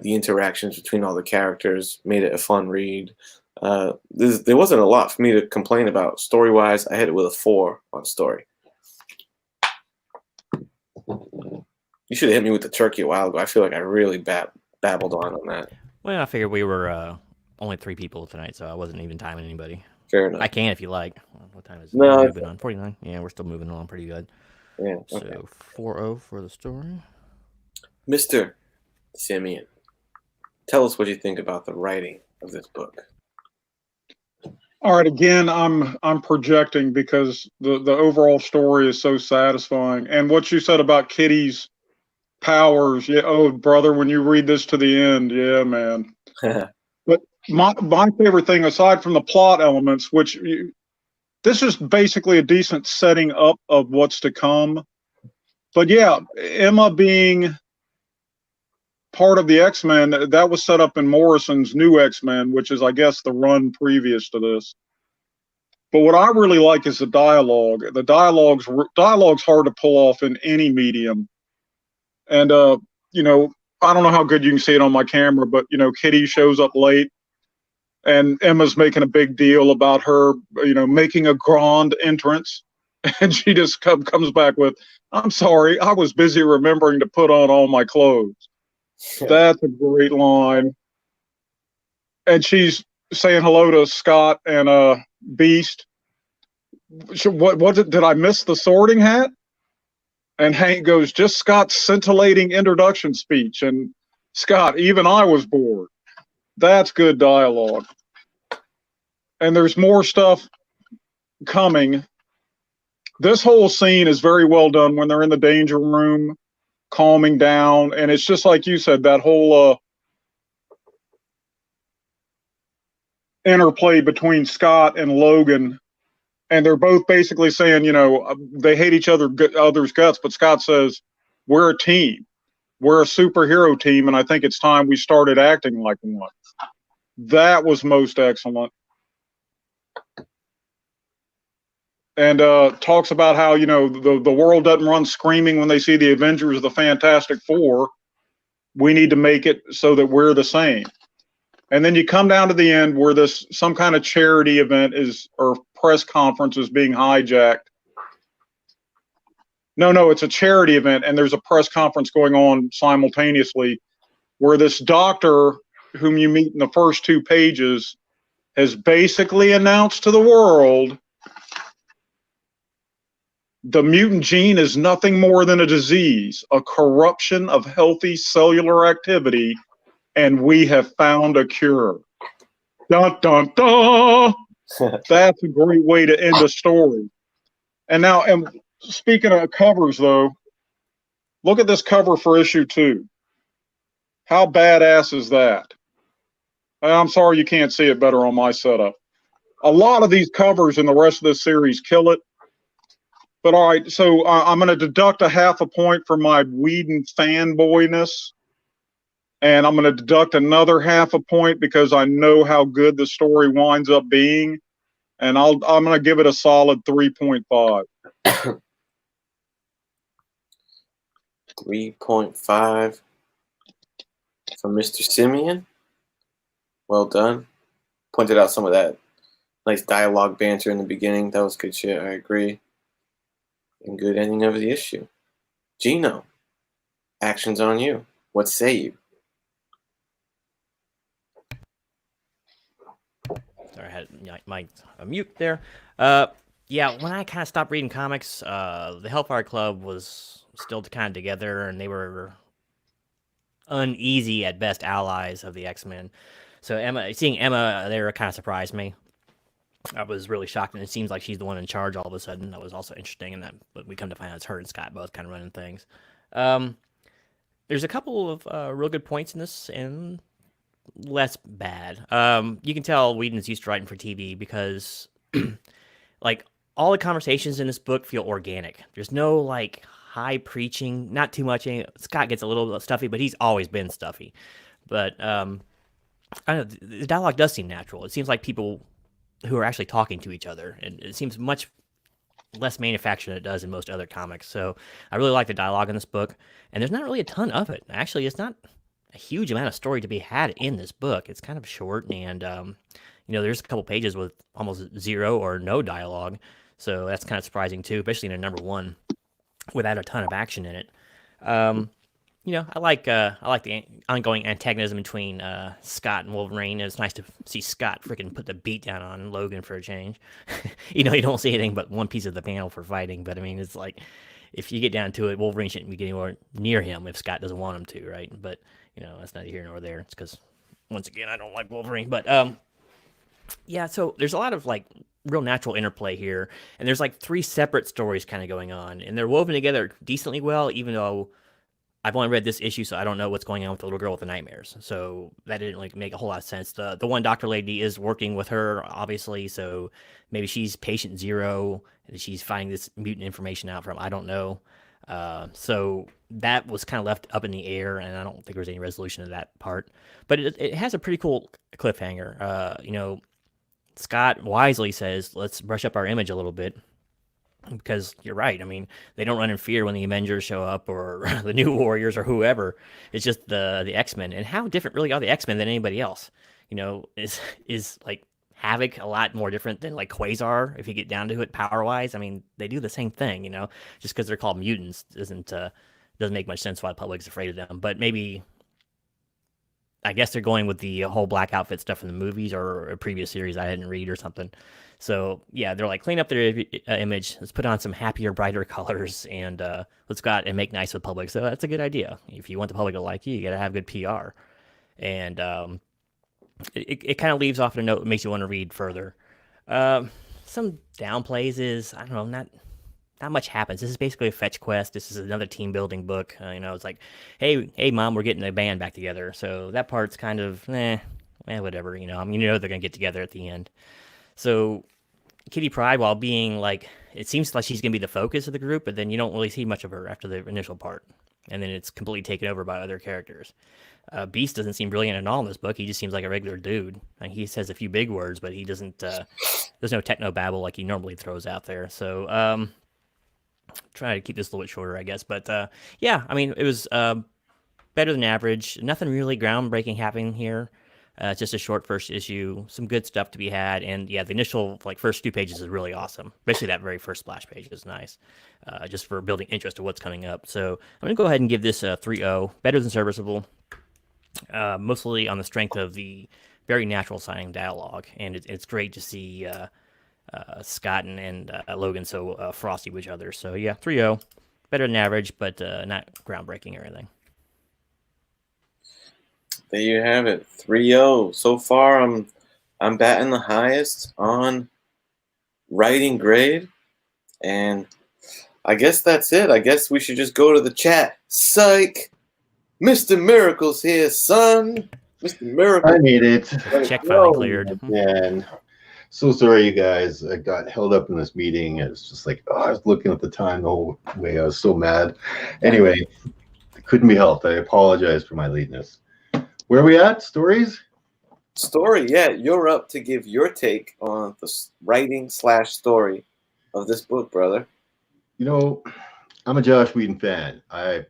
interactions between all the characters, made it a fun read. There wasn't a lot for me to complain about story-wise. I hit it with a 4 on story. You should have hit me with the turkey a while ago. I feel like I really babbled on that. Well, I figured we were only 3 people tonight, so I wasn't even timing anybody. Fair enough. I can if you like. What time is it? No, We're moving on. 49. Yeah, we're still moving on pretty good. Yeah. Okay. So 4-0 for the story. Mr. Simian, tell us what you think about the writing of this book. All right, again, I'm projecting because the overall story is so satisfying, and what you said about Kitty's Powers, yeah. Oh, brother, when you read this to the end, yeah, man. But my favorite thing, aside from the plot elements, this is basically a decent setting up of what's to come. But yeah, Emma being part of the X-Men, that was set up in Morrison's new X-Men, which is, I guess, the run previous to this. But what I really like is the dialogue. The dialogue's hard to pull off in any medium. And you know, I don't know how good you can see it on my camera, but you know, Kitty shows up late, and Emma's making a big deal about her, you know, making a grand entrance, and she just comes back with, "I'm sorry, I was busy remembering to put on all my clothes." That's a great line. And she's saying hello to Scott and Beast. Did I miss the Sorting Hat? And Hank goes, "Just Scott's scintillating introduction speech." And Scott, even I was bored. That's good dialogue. And there's more stuff coming. This whole scene is very well done when they're in the danger room, calming down. And it's just like you said, that whole interplay between Scott and Logan. And they're both basically saying, you know, they hate each other's guts. But Scott says, "We're a team. We're a superhero team. And I think it's time we started acting like one." That was most excellent. And talks about how, you know, the world doesn't run screaming when they see the Avengers of the Fantastic Four. We need to make it so that we're the same. And then you come down to the end where some kind of charity event or press conference is being hijacked. No, it's a charity event, and there's a press conference going on simultaneously where this doctor, whom you meet in the first 2 pages, has basically announced to the world the mutant gene is nothing more than a disease, a corruption of healthy cellular activity, and we have found a cure. Dun, dun, dun. That's a great way to end a story. And now, and speaking of covers, though, look at this cover for issue 2. How badass is that? I'm sorry you can't see it better on my setup. A lot of these covers in the rest of this series kill it. But all right, so I'm going to deduct a half a point for my Whedon fanboyness. And I'm going to deduct another half a point because I know how good the story winds up being. And I'm going to give it a solid 3.5. 3.5 from Mr. Simian. Well done. Pointed out some of that nice dialogue banter in the beginning. That was good shit. I agree. And good ending of the issue. Gino, action's on you. What say you? Sorry, I had my mute there. Yeah, when I kind of stopped reading comics, the Hellfire Club was still kind of together, and they were uneasy at best allies of the X-Men. So seeing Emma there kind of surprised me. I was really shocked, and it seems like she's the one in charge all of a sudden. That was also interesting, and but we come to find out it's her and Scott both kind of running things. There's a couple of real good points in this, and less bad. You can tell Whedon's used to writing for TV because, like, all the conversations in this book feel organic. There's no, like, high preaching, not too much. Scott gets a little stuffy, but he's always been stuffy. But, I don't know, the dialogue does seem natural. It seems like people who are actually talking to each other, and it seems much less manufactured than it does in most other comics. So I really like the dialogue in this book, and there's not really a ton of it. Actually, it's not a huge amount of story to be had in this book. It's kind of short, and there's a couple pages with almost zero or no dialogue, so that's kind of surprising too, especially in a number 1 without a ton of action in it. I like the ongoing antagonism between Scott and Wolverine. It's nice to see Scott freaking put the beat down on Logan for a change. You don't see anything but one piece of the panel for fighting, but I mean, it's like, if you get down to it, Wolverine shouldn't be getting anywhere near him if Scott doesn't want him to, right? But that's neither here nor there. It's because, once again, I don't like Wolverine. But yeah, so there's a lot of like real natural interplay here, and there's like 3 separate stories kind of going on, and they're woven together decently well, even though I've only read this issue, so I don't know what's going on with the little girl with the nightmares. So that didn't like make a whole lot of sense. The one doctor lady is working with her, obviously, so maybe she's patient zero and she's finding this mutant information out from. I don't know. So that was kind of left up in the air, and I don't think there was any resolution to that part. But it has a pretty cool cliffhanger. Scott wisely says, "Let's brush up our image a little bit." Because you're right. I mean, they don't run in fear when the Avengers show up or the New Warriors or whoever. It's just the X-Men. And how different really are the X-Men than anybody else? Is like Havoc a lot more different than like Quasar if you get down to it power-wise? I mean, they do the same thing, just because they're called mutants doesn't make much sense why the public's afraid of them. But maybe I guess they're going with the whole black outfit stuff in the movies or a previous series I didn't read or something. So yeah, they're like, clean up their image. Let's put on some happier, brighter colors, and let's go out and make nice with the public. So that's a good idea. If you want the public to like you got to have good PR. And it kind of leaves off on a note that makes you want to read further. Some downplays is, I don't know, not much happens. This is basically a fetch quest. This is another team building book. It's like, hey, mom, we're getting a band back together. So that part's kind of, whatever. They're gonna get together at the end. So Kitty Pryde, while being like, it seems like she's going to be the focus of the group, but then you don't really see much of her after the initial part. And then it's completely taken over by other characters. Beast doesn't seem brilliant at all in this book. He just seems like a regular dude. Like, he says a few big words, but he doesn't, there's no techno babble like he normally throws out there. So, try to keep this a little bit shorter, I guess. But, yeah, I mean, it was better than average. Nothing really groundbreaking happening here. It's just a short first issue, some good stuff to be had, and yeah, the initial first 2 pages is really awesome. Especially that very first splash page is nice, just for building interest to what's coming up. So I'm gonna go ahead and give this a 3.0, better than serviceable, mostly on the strength of the very natural sounding dialogue, and it's great to see Scott and Logan so frosty with each other. So yeah, 3.0, better than average, but not groundbreaking or anything. There you have it, 3.0. So far, I'm batting the highest on writing grade, and I guess that's it. I guess we should just go to the chat. Psych, Mr. Miracle's here, son. Mr. Miracle, I made it. Check finally cleared. And so sorry, you guys. I got held up in this meeting. It was just like, I was looking at the time the whole way. I was so mad. Anyway, it couldn't be helped. I apologize for my lateness. Where are we at? Stories? Story, yeah. You're up to give your take on the writing/story of this book, brother. I'm a Josh Whedon fan. I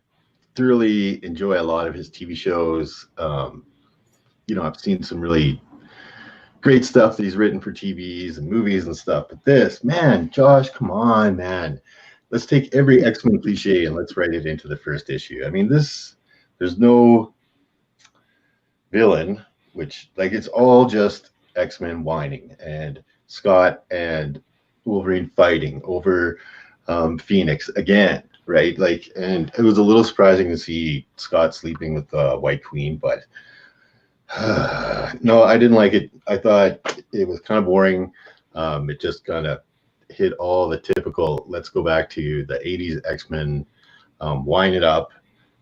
thoroughly enjoy a lot of his TV shows. I've seen some really great stuff that he's written for TVs and movies and stuff. But this, man, Josh, come on, man. Let's take every X-Men cliche and let's write it into the first issue. I mean, there's no villain, which it's all just X-Men whining and Scott and Wolverine fighting over Phoenix again, right? And it was a little surprising to see Scott sleeping with the White Queen, but no, I didn't like it. I thought it was kind of boring. It just kind of hit all the typical, let's go back to the 80s X-Men, wind it up,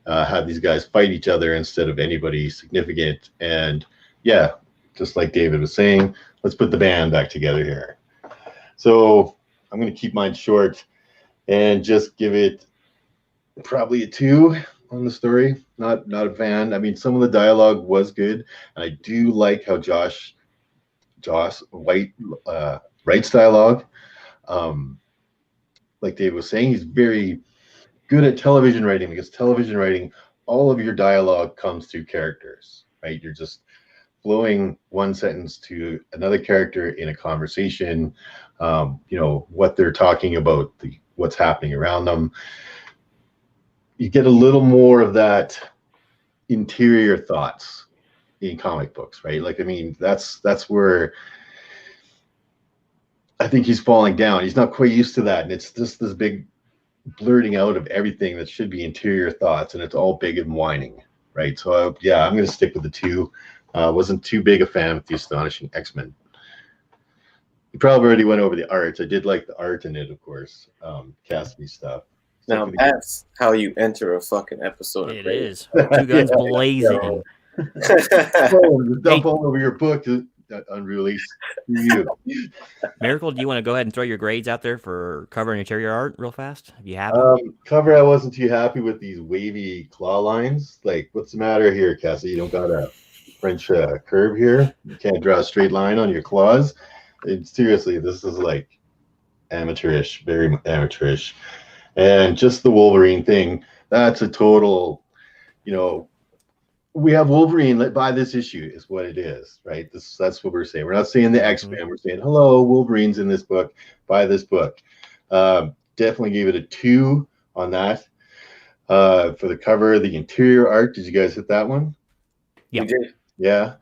have these guys fight each other instead of anybody significant. And yeah, just like David was saying, let's put the band back together here. So I'm going to keep mine short and just give it probably a 2 on the story. Not a fan. I mean, some of the dialogue was good. And I do like how Josh White writes dialogue. Like Dave was saying, he's very good at television writing, because television writing, all of your dialogue comes through characters, right? You're just flowing one sentence to another character in a conversation, what they're talking about, what's happening around them. You get a little more of that interior thoughts in comic books, right? That's where I think he's falling down. He's not quite used to that. And it's just this big blurting out of everything that should be interior thoughts, and it's all big and whining, right? So I'm going to stick with the 2. Wasn't too big a fan of the Astonishing X-Men. You probably already went over the art. I did like the art in it, of course, Cassidy stuff. Now that's how you enter a fucking episode. It is. Two guns blazing. Oh, dump all over your book, Unruly. You. Miracle, do you want to go ahead and throw your grades out there for cover and interior art real fast? If you have Cover, I wasn't too happy with these wavy claw lines. Like, what's the matter here, Cassie? You don't got a French curve here? You can't draw a straight line on your claws? Seriously, this is like amateurish, very amateurish. And just the Wolverine thing, that's a total, we have Wolverine by this issue is what it is, right? That's what we're saying. We're not saying the X-Men. We're saying, hello, Wolverine's in this book. Buy this book. Definitely gave it a 2 on that. For the cover, the interior art, did you guys hit that one? Yeah. We did. Yeah.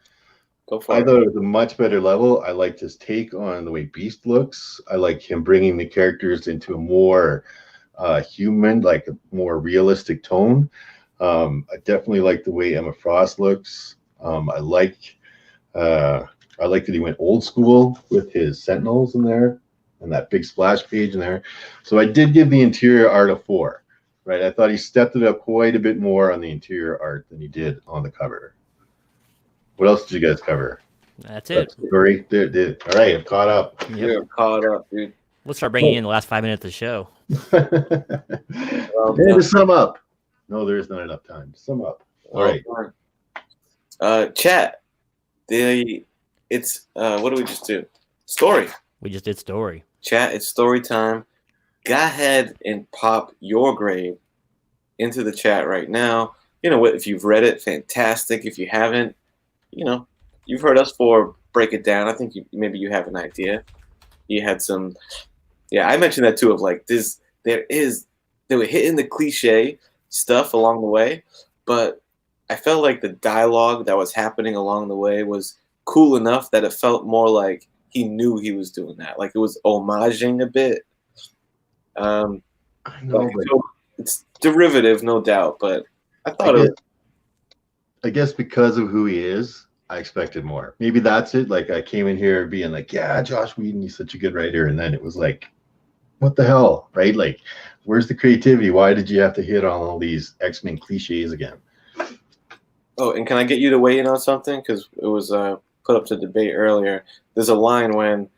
Go for I it. thought it was a much better level. I liked his take on the way Beast looks. I like him bringing the characters into a more human, like a more realistic tone. I definitely like the way Emma Frost looks. I like that he went old school with his Sentinels in there and that big splash page in there. So I did give the interior art a 4, right? I thought he stepped it up quite a bit more on the interior art than he did on the cover. What else did you guys cover? That's it. Story. All right, I'm caught up. Yep. You're caught up, dude. We'll start bringing in the last 5 minutes of the show. And to sum up. No, there is not enough time. To sum up. All right. Chat. It's what do we just do? Story. We just did story. Chat, it's story time. Go ahead and pop your grade into the chat right now. You know what? If you've read it, fantastic. If you haven't, you've heard us break it down. I think maybe you have an idea. You had some. Yeah, I mentioned that too. Of like this, they were hitting the cliche stuff along the way, but I felt like the dialogue that was happening along the way was cool enough that it felt more like he knew he was doing that. Like it was homaging a bit. I know, it's derivative, no doubt, but I thought I guess because of who he is, I expected more. Maybe that's it. Like I came in here being like, yeah, Josh Whedon, he's such a good writer, and then it was like, what the hell, right? Like, where's the creativity? Why did you have to hit on all these X-Men cliches again? Oh, and can I get you to weigh in on something? Because it was put up to debate earlier. There's a line when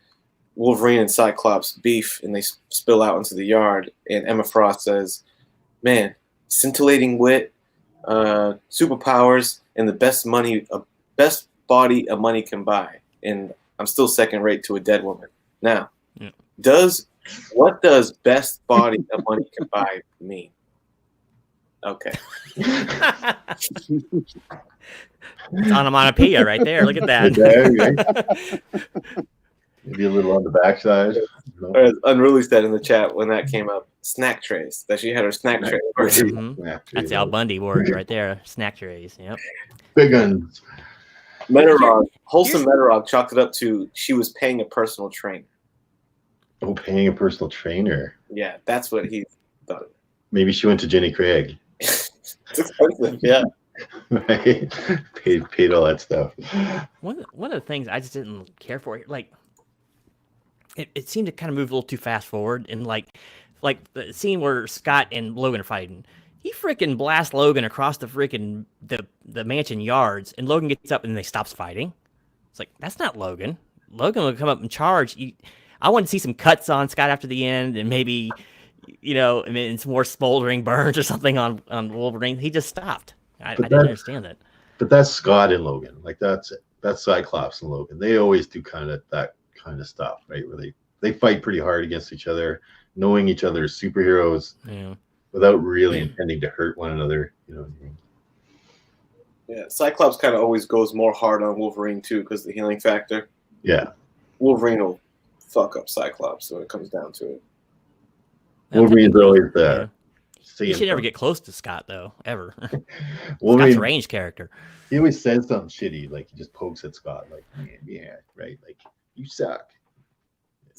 Wolverine and Cyclops beef and they spill out into the yard, and Emma Frost says, man, scintillating wit, superpowers, and the best body a money can buy. And I'm still second rate to a dead woman. Now, what does best body a money can buy mean? Okay. It's onomatopoeia right there. Look at that. Maybe a little on the backside. Or as Unruly said in the chat when that came up, snack trays. That she had her snack tray. Mm-hmm. That's Al Bundy words right there. Snack trays. Yep. Big guns. Wholesome Metarog chalked it up to she was paying a personal trainer. Oh, paying a personal trainer. Yeah, that's what he thought. Maybe she went to Jenny Craig. It's expensive, yeah. Right? Paid all that stuff. One of the things I just didn't care for, like, it seemed to kind of move a little too fast forward, and like the scene where Scott and Logan are fighting, he freaking blasts Logan across the freaking the mansion yards, and Logan gets up and they stops fighting. It's like, that's not Logan. Logan will come up and charge. I want to see some cuts on Scott after the end, and maybe, some more smoldering burns or something on Wolverine. He just stopped. I didn't understand that. But that's Scott and Logan. Like that's Cyclops and Logan. They always do kind of that kind of stuff, right? Where they fight pretty hard against each other, knowing each other as superheroes, without really intending to hurt one another. You know what I mean? Yeah, Cyclops kind of always goes more hard on Wolverine too, because the healing factor. Yeah. Wolverine will fuck up Cyclops when it comes down to it. Wolverine's always the. You should never get close to Scott, though, ever. Wolverine, Scott's a range character. He always says something shitty, like he just pokes at Scott, like, yeah, right, like, you suck.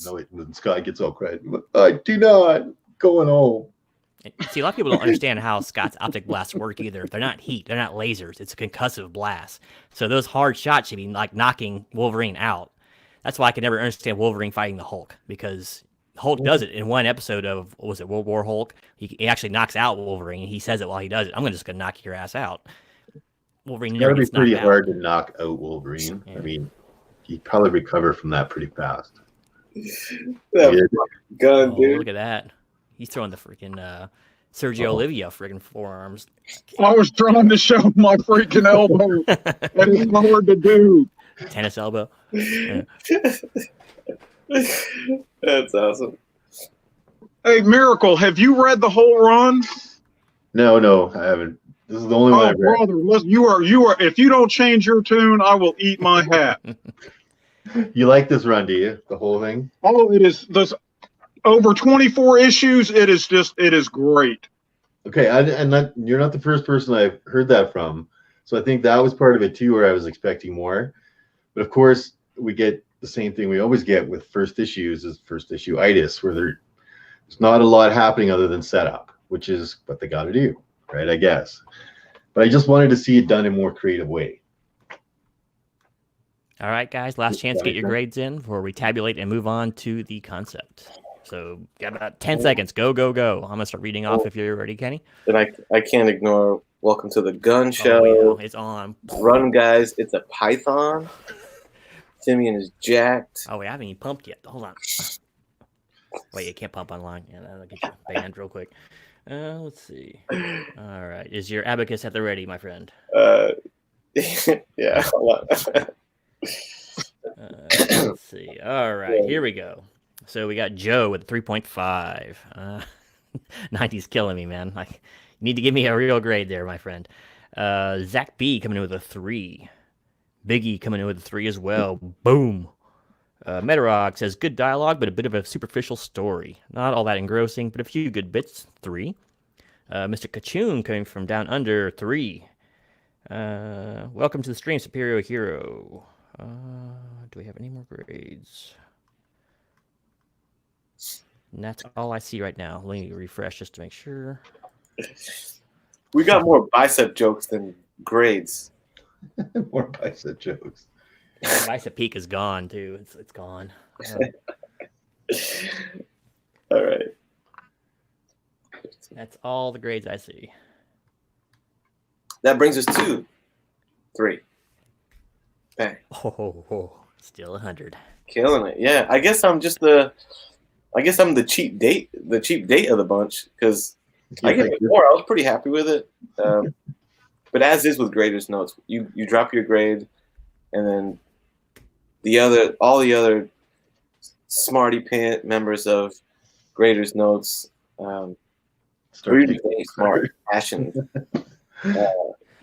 No, when Scott gets all credit, I do not, going home. See, a lot of people don't understand how Scott's optic blasts work either. They're not heat, they're not lasers. It's a concussive blast. So those hard shots should be like knocking Wolverine out. That's why I could never understand Wolverine fighting the Hulk, because Hulk does it in one episode of, what was it, World War Hulk? He actually knocks out Wolverine. He says it while he does it. I'm just going to knock your ass out. Wolverine It's never gotta be gets pretty knocked out. hard to knock out Wolverine. Yeah. I mean, he'd probably recover from that pretty fast. That gun, Oh, dude. look at that. He's throwing the freaking Sergio Olivia freaking forearms. I was trying to show my freaking elbow. That is hard to do. Tennis elbow. Yeah. That's awesome. Hey, Miracle, have you read the whole run? No, I haven't. This is the only one Oh, I've read. brother, listen, you are. If you don't change your tune, I will eat my hat. You like this run, do you? The whole thing? Oh, it is this over 24 issues. It is great. Okay, you're not the first person I've heard that from. So I think that was part of it too, where I was expecting more. But of course, we get the same thing we always get with first issues is first issue itis, where there's not a lot happening other than setup, which is what they got to do, right? I guess. But I just wanted to see it done in a more creative way. All right, guys, last chance to get your grades in before we tabulate and move on to the concept. So, got about 10 seconds. Go, go, go. I'm going to start reading off if you're ready, Kenny. Then I can't ignore Welcome to the Gun Show. Oh, yeah, it's on. Run, guys. It's a python. Simian is jacked. Oh, we haven't even pumped yet. Hold on. Wait, you can't pump online. Yeah, that'll get you banned real quick. Let's see. All right. Is your abacus at the ready, my friend? Yeah. Hold on. Let's see. All right. Here we go. So we got Joe with 3.5. 90's killing me, man. Like, you need to give me a real grade there, my friend. Zach B coming in with a 3. Biggie coming in with a 3 as well. Boom. Metarog says, good dialogue, but a bit of a superficial story. Not all that engrossing, but a few good bits. 3. Mr. Kachoon coming from down under. 3. Welcome to the stream, Superior Hero. Do we have any more grades? And that's all I see right now. Let me refresh just to make sure. We got more bicep jokes than grades. More bicep jokes. Bicep peak is gone too. It's gone. All right. That's all the grades I see. That brings us to 3. Bang. Oh, still 100. Killing it. Yeah. I guess I'm the cheap date of the bunch because I give it 4. I was pretty happy with it. But as is with Grader's Notes, you drop your grade, and then all the other smarty pant members of Grader's Notes, really smart, passionate,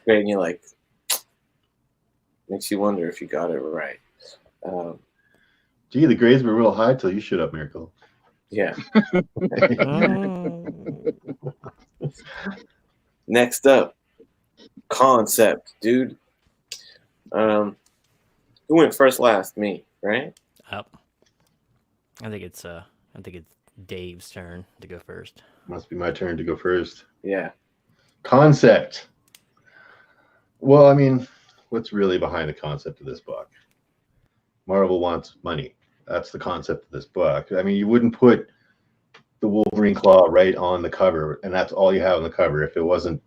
grading you like makes you wonder if you got it right. Gee, the grades were real high till you showed up, Miracle. Yeah. Next up, concept, dude. Who went first last? Me, right? Up. I think it's Dave's turn to go first. Must be my turn to go first. Yeah. Concept. Well, I mean, what's really behind the concept of this book? Marvel wants money. That's the concept of this book. I mean, you wouldn't put the Wolverine claw right on the cover, and that's all you have on the cover if it wasn't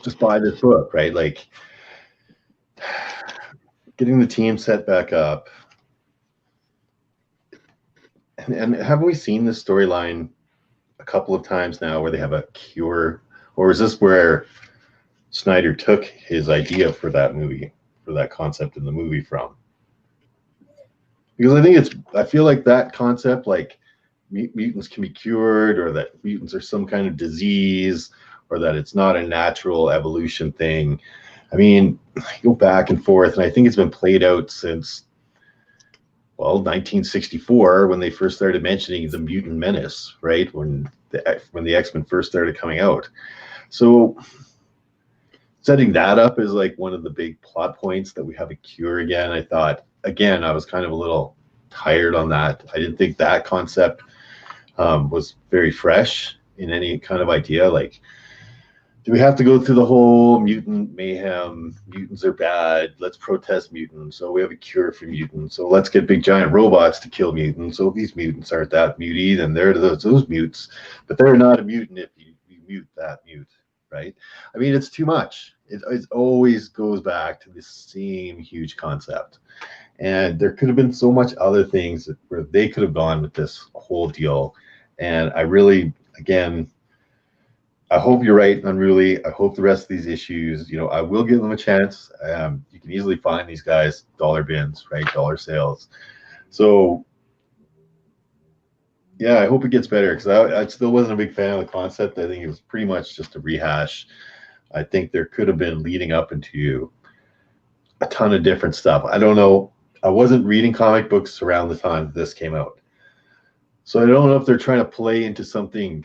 just buy this book, right? Like getting the team set back up. And haven't we seen this storyline a couple of times now where they have a cure? Or is this where Snyder took his idea for that movie, for that concept in the movie from? Because I feel like that concept, like mutants can be cured, or that mutants are some kind of disease, or that it's not a natural evolution thing. I mean, I go back and forth, and I think it's been played out since, 1964, when they first started mentioning the mutant menace, right? When the X-Men first started coming out. So setting that up as like one of the big plot points that we have a cure again, I thought, again, I was kind of a little tired on that. I didn't think that concept was very fresh in any kind of idea. Like do we have to go through the whole mutant mayhem? Mutants are bad. Let's protest mutants. So we have a cure for mutants. So let's get big giant robots to kill mutants. So these mutants aren't that muty, then they're those mutes. But they're not a mutant if you mute that mute, right? I mean, it's too much. It always goes back to the same huge concept. And there could have been so much other things where they could have gone with this whole deal. And I really, again, I hope you're right, Unruly. I hope the rest of these issues, I will give them a chance. You can easily find these guys dollar bins, right? Dollar sales. So, yeah, I hope it gets better because I still wasn't a big fan of the concept. I think it was pretty much just a rehash. I think there could have been leading up into a ton of different stuff. I don't know. I wasn't reading comic books around the time this came out. So I don't know if they're trying to play into something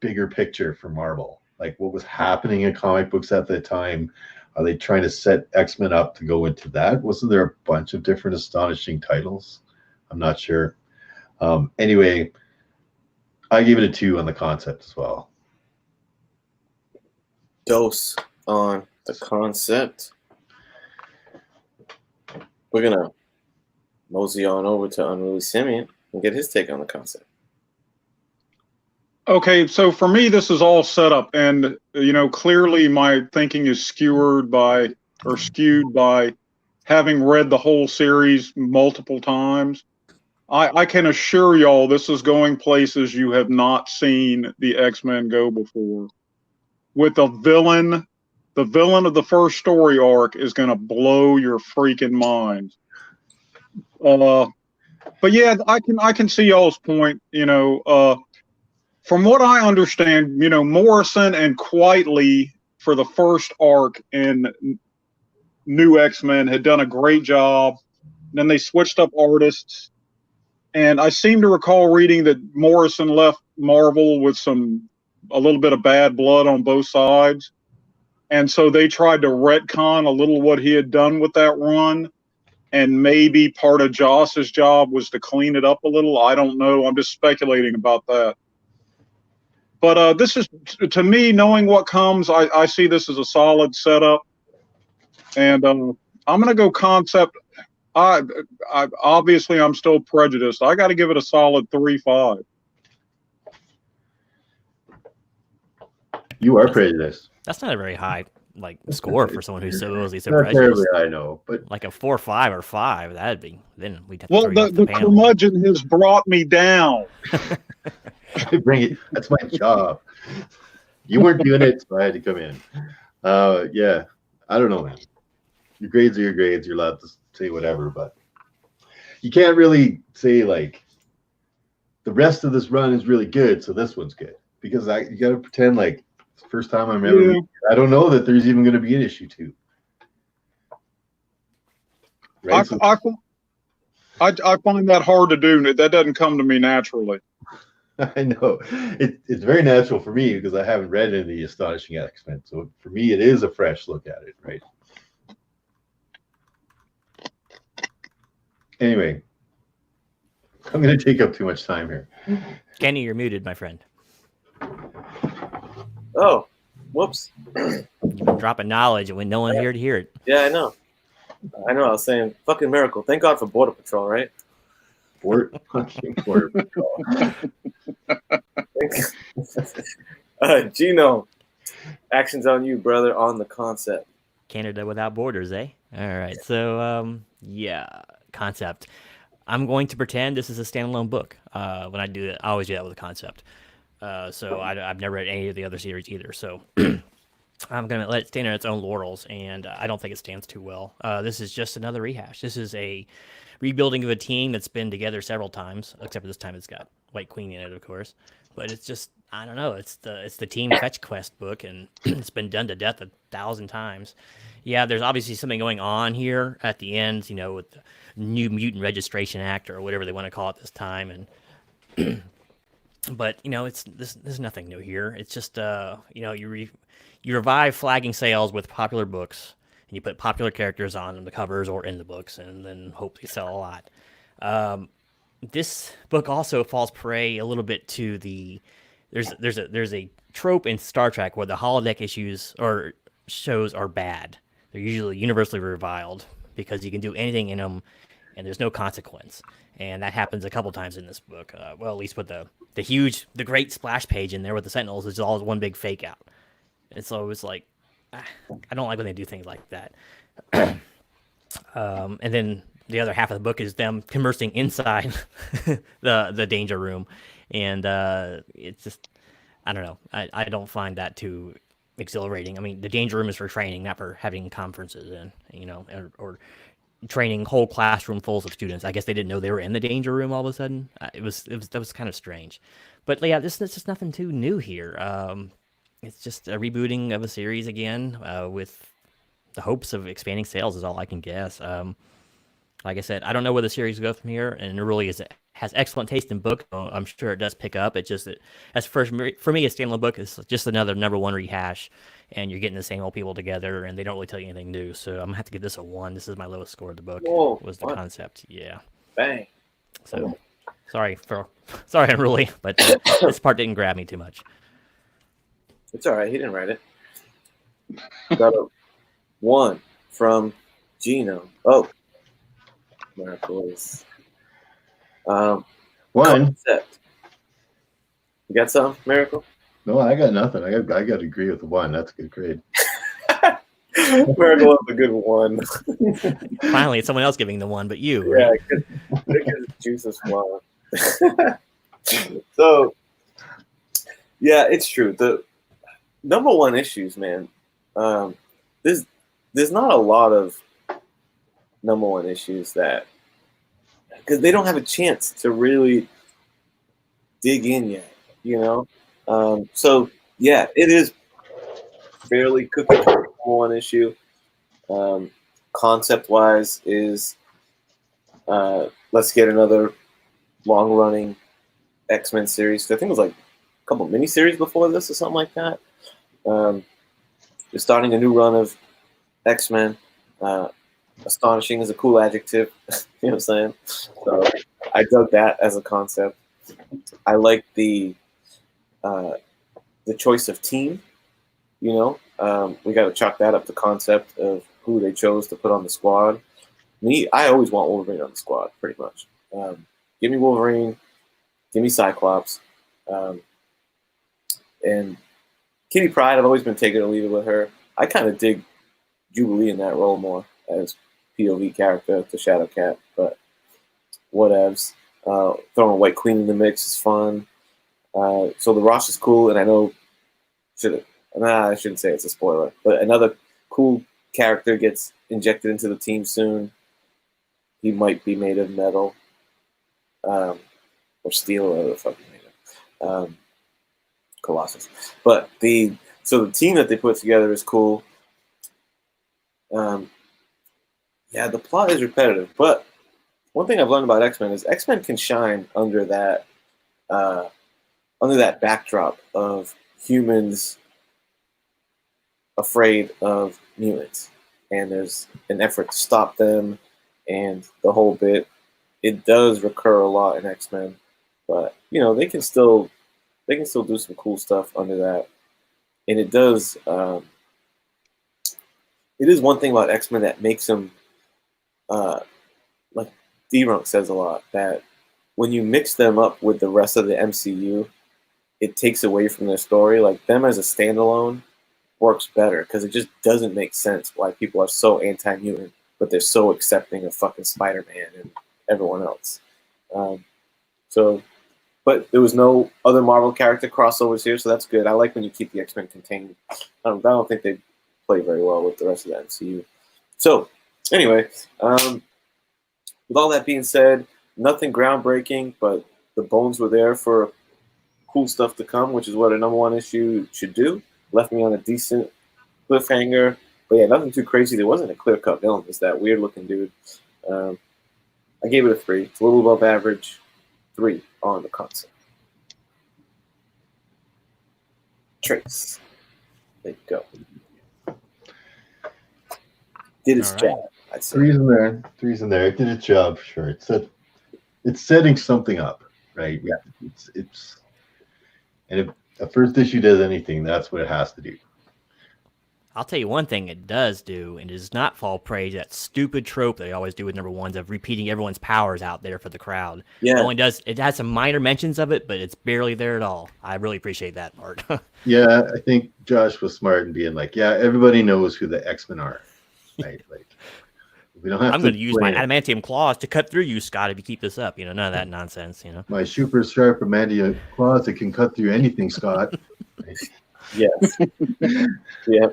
bigger picture for Marvel, like what was happening in comic books at that time. Are they trying to set X-Men up to go into that? Wasn't there a bunch of different astonishing titles? I'm not sure. Anyway, I give it a 2 on the concept as well. Dose on the concept. We're gonna mosey on over to Unruly Simian and get his take on the concept. Okay, so for me, this is all set up, and clearly my thinking is skewed by having read the whole series multiple times. I can assure y'all this is going places you have not seen the X-Men go before. With the villain of the first story arc is going to blow your freaking mind. But yeah, I can see y'all's point. From what I understand, Morrison and Quitely for the first arc in New X-Men had done a great job. Then they switched up artists. And I seem to recall reading that Morrison left Marvel with a little bit of bad blood on both sides. And so they tried to retcon a little what he had done with that run. And maybe part of Joss's job was to clean it up a little. I don't know. I'm just speculating about that. But this is, to me, knowing what comes, I see this as a solid setup. And I'm going to go concept. Obviously, I'm still prejudiced. I got to give it a solid 3-5. You are prejudiced. That's not a very high score for someone who's supposedly so Not prejudiced. terribly, I know, but Like a 4, 5, or 5, that'd be, then we'd have to Well, throw you off the panel. curmudgeon has brought me down. I bring it. That's my job. You weren't doing it, so I had to come in. Yeah, I don't know, man. Your grades are your grades. You're allowed to say whatever, but you can't really say the rest of this run is really good, so this one's good, because you got to pretend like it's the first time I'm ever reading it. I don't know that there's even going to be an issue 2. Right? I find that hard to do. That doesn't come to me naturally. I know it's very natural for me because I haven't read any of the Astonishing X-Men, so for me it is a fresh look at it, right? Anyway, I'm going to take up too much time here. Kenny, you're muted, my friend. Oh, whoops. You've been dropping knowledge and when no one here to hear it. Yeah, I know. I was saying, fucking miracle. Thank God for Border Patrol, right? Border Patrol. Gino, action's on you, brother, on the concept. Canada without borders, eh? All right. So, concept. I'm going to pretend this is a standalone book. When I do it, I always do that with a concept. So I've never read any of the other series either. So I'm going to let it stand on its own laurels, and I don't think it stands too well. This is just another rehash. This is a rebuilding of a team that's been together several times, except for this time it's got White Queen in it, of course. But it's just, I don't know, it's the Team Fetch Quest book, and it's been done to death 1,000 times. Yeah, there's obviously something going on here at the end, with the New Mutant Registration Act or whatever they want to call it this time, and but there's nothing new here. It's just you revive flagging sales with popular books, and you put popular characters on the covers or in the books, and then hope they sell a lot. This book also falls prey a little bit to the there's a trope in Star Trek where the holodeck issues or shows are bad. They're usually universally reviled because you can do anything in them, and there's no consequence. And that happens a couple times in this book. Well, at least with the great splash page in there with the Sentinels is all one big fake out. And so it's like, I don't like when they do things like that. And then the other half of the book is them conversing inside the danger room, and it's just, I don't know. I don't find that too exhilarating. I mean, the danger room is for training, not for having conferences in, or training whole classroom fulls of students. I guess they didn't know they were in the danger room all of a sudden. That was kind of strange. But yeah, this is just nothing too new here. It's just a rebooting of a series again, with the hopes of expanding sales is all I can guess. Like I said, I don't know where the series will go from here, and it really has excellent taste in book. I'm sure it does pick up. It just, as for me, a standalone book is just another #1 rehash, and you're getting the same old people together, and they don't really tell you anything new. So I'm gonna have to give this a 1. This is my lowest score of the book. Whoa, was the what? concept? Yeah. Bang. So sorry, Unruly, but this part didn't grab me too much. It's all right. He didn't write it. Got a 1 from Gino. Oh, Miracles. 1. Concept. You got something, Miracle? No, I got nothing. I got to agree with the 1. That's a good grade. Miracle is a good 1. Finally, it's someone else giving the 1, but you. Yeah, Right? because juice is flowing. So, yeah, it's true. The #1 issues, man. There's not a lot of #1 issues that, because they don't have a chance to really dig in yet, So yeah, it is fairly cookie cutter #1 issue. Concept wise is let's get another long running X-Men series. I think it was like a couple miniseries before this or something like that. You're starting a new run of X-Men. Astonishing is a cool adjective. You know what I'm saying? So I dug that as a concept. I like the choice of team. We got to chalk that up to concept of who they chose to put on the squad. I always want Wolverine on the squad, pretty much. Give me Wolverine, give me Cyclops, and Kitty Pryde. I've always been taking a leader with her. I kind of dig Jubilee in that role more as POV character to Shadowcat, but whatevs. Throwing a White Queen in the mix is fun. So the roster's cool, and I know I shouldn't say it's a spoiler, but another cool character gets injected into the team soon. He might be made of metal, or steel, or whatever the fuck he's made of. Colossus. But the team that they put together is cool. Yeah, the plot is repetitive, but one thing I've learned about X-Men is X-Men can shine under that backdrop of humans afraid of mutants, and there's an effort to stop them, and the whole bit. It does recur a lot in X-Men, but they can still do some cool stuff under that, and it does. It is one thing about X-Men that makes them, like D-Runk says a lot, that when you mix them up with the rest of the MCU, it takes away from their story. Like them as a standalone works better because it just doesn't make sense why people are so anti-mutant, but they're so accepting of fucking Spider-Man and everyone else. But there was no other Marvel character crossovers here, so that's good. I like when you keep the X-Men contained. I don't think they play very well with the rest of the MCU. So, anyway, with all that being said, nothing groundbreaking, but the bones were there for cool stuff to come, which is what a #1 issue should do. Left me on a decent cliffhanger, but yeah, nothing too crazy. There wasn't a clear-cut villain. It's that weird-looking dude. I gave it a 3. It's a little above average. 3 on the concept. Trace. There you go. Did its job, I'd say. 3's in there. 3's in there. It did its job, sure. It's setting something up, right? Yeah. And if a first issue does anything, that's what it has to do. I'll tell you one thing it does do, and it does not fall prey to that stupid trope they always do with number ones of repeating everyone's powers out there for the crowd. Yeah. It has some minor mentions of it, but it's barely there at all. I really appreciate that part. Yeah, I think Josh was smart in being like, yeah, everybody knows who the X-Men are. Right? Like, we don't have I'm going to use my explain it. adamantium claws to cut through you, Scott, if you keep this up. You know, none of that nonsense, you know. My super sharp adamantium claws that can cut through anything, Scott. Right? Yes. Yeah.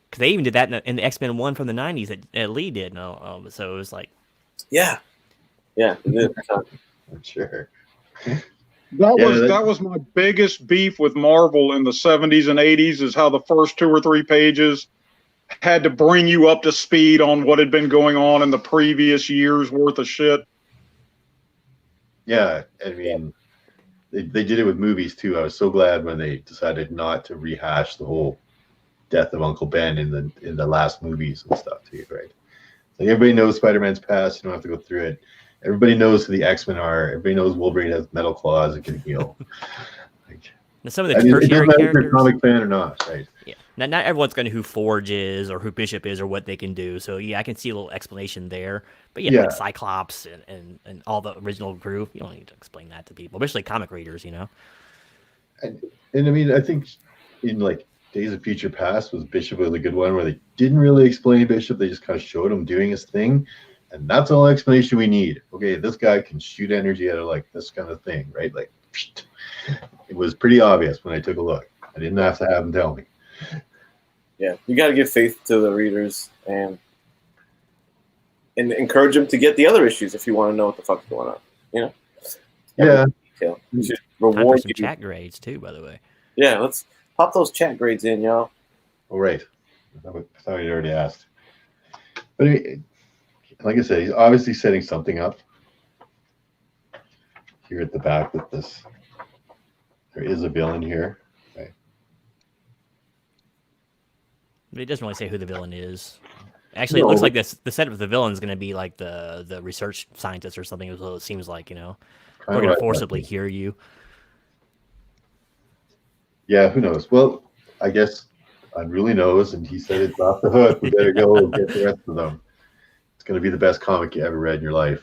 Because they even did that in the X-Men 1 from the 90s that Lee did. So it was like... Yeah. Yeah. It is. I'm sure. That was my biggest beef with Marvel in the 70s and 80s, is how the first 2 or 3 pages had to bring you up to speed on what had been going on in the previous year's worth of shit. Yeah, I mean, they did it with movies too. I was so glad when they decided not to rehash the whole death of Uncle Ben in the last movies and stuff too, right? Like everybody knows Spider-Man's past. You don't have to go through it. Everybody knows who the X-Men are. Everybody knows Wolverine has metal claws and can heal. Like, now some of the I mean, it tertiary doesn't matter if characters... you're a comic fan or not, right? Yeah. Not everyone's going to know who Forge is or who Bishop is or what they can do. So, yeah, I can see a little explanation there. But, yeah, like Cyclops and all the original group, you don't need to explain that to people, especially comic readers, you know? And I mean, I think in like Days of Future Past Bishop was a good one where they didn't really explain Bishop. They just kind of showed him doing his thing. And that's all the explanation we need. Okay, this guy can shoot energy out of like this kind of thing, right? Like, it was pretty obvious when I took a look. I didn't have to have him tell me. Yeah, you got to give faith to the readers and encourage them to get the other issues if you want to know what the fuck's going on. You know? Yeah. You should Time for reward some you. chat grades, too, by the way. Yeah, let's pop those chat grades in, y'all. Oh, right. I thought you'd already asked. But I mean, like I said, he's obviously setting something up here at the back with this. There is a villain here. Okay. But it doesn't really say who the villain is. Actually, it looks like the setup of the villain is going to be like the research scientist or something, as well, it seems like, you know. We're going to forcibly hear you. Yeah, who knows? Well, I guess Unruly knows, and he said it's off the hook. We better go and get the rest of them. It's going to be the best comic you ever read in your life.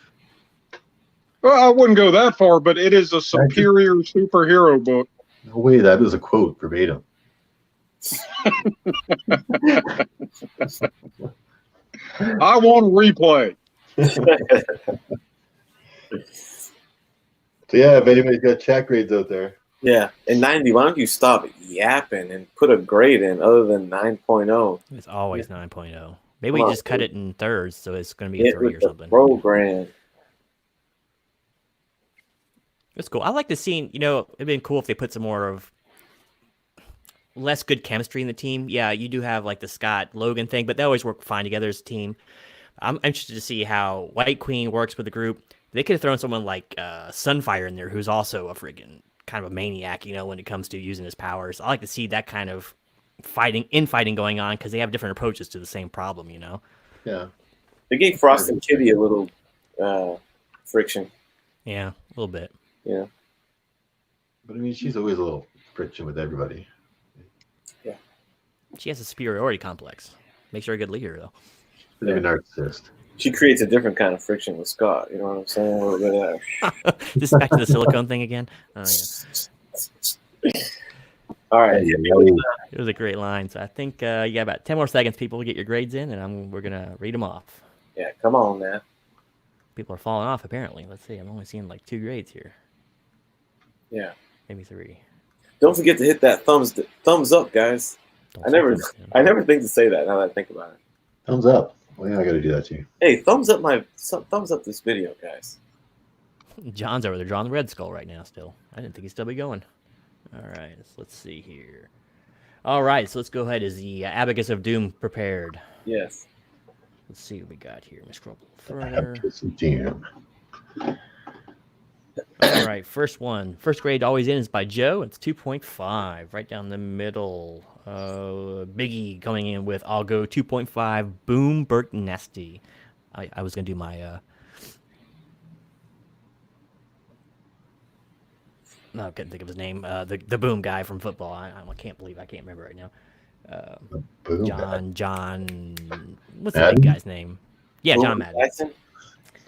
Well, I wouldn't go that far, but it is a superior superhero book. No way, that was a quote verbatim. I want a replay. So yeah, if anybody's got chat grades out there. Yeah, and 90, why don't you stop yapping and put a grade in other than 9.0? It's always 9.0. Maybe we just cut it in thirds, so it's going to be a Get 3 with or the something. program. It's cool. I like the scene. You know, it'd been cool if they put some more of less good chemistry in the team. Yeah, you do have like the Scott Logan thing, but they always work fine together as a team. I'm interested to see how White Queen works with the group. They could have thrown someone like Sunfire in there, who's also a friggin' kind of a maniac, you know, when it comes to using his powers. I like to see that kind of fighting going on because they have different approaches to the same problem, you know. Yeah. They gave Frost and Kitty a little friction. Yeah, a little bit. Yeah. But I mean, she's always a little friction with everybody. Yeah. She has a superiority complex. Makes her a good leader, though. Bit of a narcissist. She creates a different kind of friction with Scott. You know what I'm saying? A little bit of Just back to the silicone thing again. Oh, yeah. All right. It was a great line. So I think you got about 10 more seconds, people, to get your grades in, and we're going to read them off. Yeah, come on now. People are falling off, apparently. Let's see. I'm only seeing like 2 grades here. Yeah. Maybe 3. Don't forget to hit that thumbs up, guys. I never think to say that now that I think about it. Thumbs up. Well, yeah, I got to do that too. Hey, thumbs up this video, guys. John's over there drawing the Red Skull right now still. I didn't think he'd still be going. All right, let's see here. All right, so let's go ahead. Is the Abacus of Doom prepared? Yes. Let's see what we got here. Let me scroll a little further. Abacus of Doom. All right, first one. First grade always in is by Joe. It's 2.5, right down the middle. Biggie coming in with I'll go 2.5. Boom, Burt Nesty. I was gonna do my No, I couldn't think of his name. The boom guy from football. I can't believe I can't remember right now. Boom. John. What's the Madden? big guy's name? Yeah, Boom John Madden. Jackson?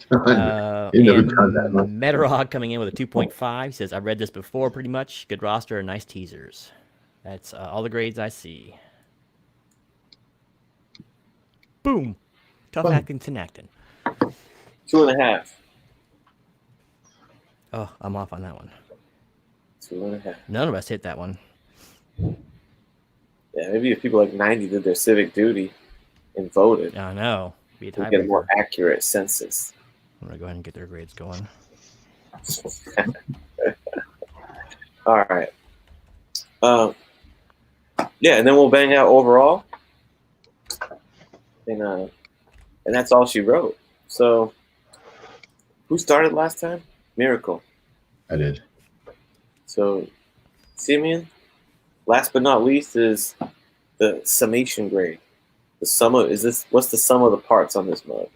He never And done that much. Metarog coming in with a 2.5. He says, "I read this before, pretty much. Good roster and nice teasers." That's all the grades I see. Boom. Tough Boom. acting, acting. 2.5. Oh, I'm off on that one. 2.5. None of us hit that one. Yeah, maybe if people like 90 did their civic duty and voted, I know. Be a we'd get a tiebreaker. more accurate census. I'm gonna go ahead and get their grades going. All right. Yeah, and then we'll bang out overall. And that's all she wrote. So, who started last time? Miracle. I did. So, Simian. Last but not least is the summation grade. The sum of what's the sum of the parts on this mug?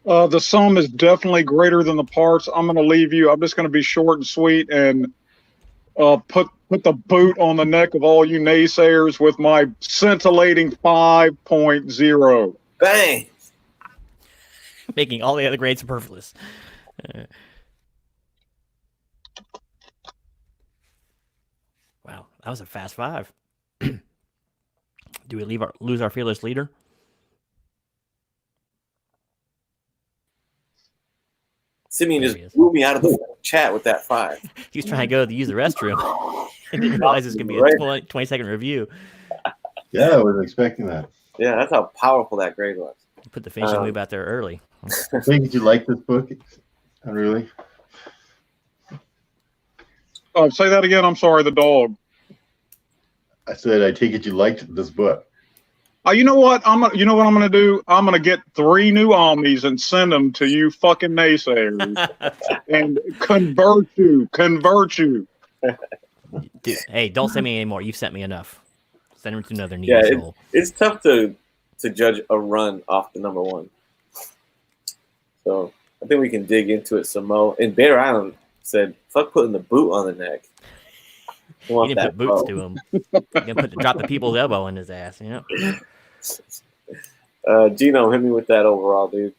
The sum is definitely greater than the parts. I'm going to leave you. I'm just going to be short and sweet and put the boot on the neck of all you naysayers with my scintillating 5.0. Bang! Making all the other grades superfluous. Wow, that was a fast 5. Do we lose our fearless leader? Simeon There just he is. blew me out of the chat with that 5. He was trying to go to use the restroom and didn't realize it was going to be a Right. 20-second review. Yeah, I wasn't expecting that. Yeah, that's how powerful that grade was. Put the finishing move out there early. I think, did you like this book? Unruly? Say that again. I'm sorry, the dog. I said, I take it you liked this book. You know what? You know what I'm gonna do? I'm gonna get 3 new Omnis and send them to you fucking naysayers and convert you. Dude, hey, don't send me anymore. You've sent me enough. Send him to another needy Yeah, soul. it's tough to judge a run off the number 1. So I think we can dig into it some more. And Bear Island said, "Fuck putting the boot on the neck." We He want didn't that put boots bow. to him. He didn't drop the people's elbow in his ass, you know? Gino, hit me with that overall, dude.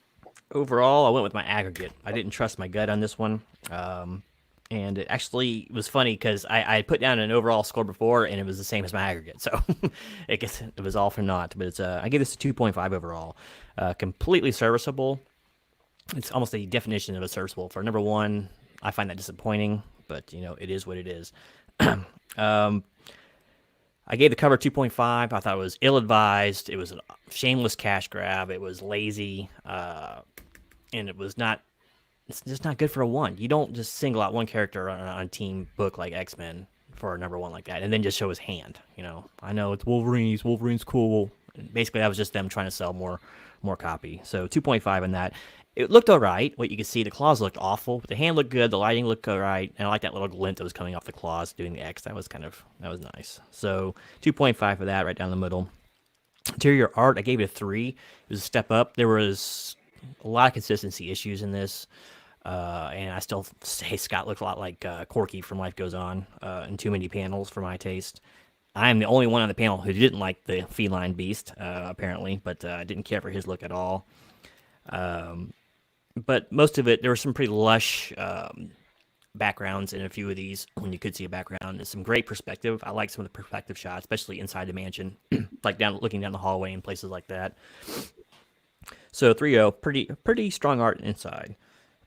Overall, I went with my aggregate. I didn't trust my gut on this one. And it actually was funny because I put down an overall score before, and it was the same as my aggregate. So I guess it was all for naught. But it's I gave this a 2.5 overall. Completely serviceable. It's almost a definition of a serviceable. For number 1, I find that disappointing, but, you know, it is what it is. I gave the cover 2.5. I thought it was ill-advised. It was a shameless cash grab. It was lazy, and it was not. It's just not good for a 1. You don't just single out one character on a team book like X-Men for a number 1 like that, and then just show his hand. You know, I know it's Wolverine. Wolverine's cool. Basically, that was just them trying to sell more copy. So 2.5 on that. It looked all right. What you could see, the claws looked awful. The hand looked good. The lighting looked all right. And I like that little glint that was coming off the claws doing the X. That was nice. So 2.5 for that, right down the middle. Interior art, I gave it a 3. It was a step up. There was a lot of consistency issues in this. And I still say Scott looked a lot like Corky from Life Goes On, and too many panels for my taste. I am the only one on the panel who didn't like the feline beast, apparently, but I didn't care for his look at all. But most of it, there were some pretty lush backgrounds in a few of these when you could see a background. There's some great perspective. I like some of the perspective shots, especially inside the mansion, like looking down the hallway and places like that. So 3.0, pretty strong art inside,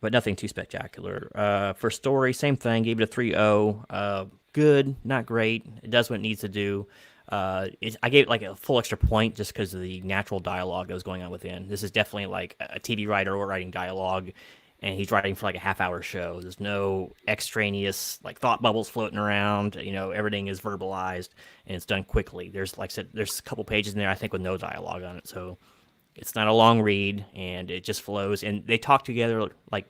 but nothing too spectacular. For story, same thing. Gave it a 3.0. Good, not great. It does what it needs to do. I gave it like a full extra point just because of the natural dialogue that was going on within. This is definitely like a TV writer or writing dialogue, and he's writing for like a half-hour show. There's no extraneous like thought bubbles floating around. You know, everything is verbalized and it's done quickly. There's like I said, there's a couple pages in there I think with no dialogue on it, so it's not a long read and it just flows. And they talk together like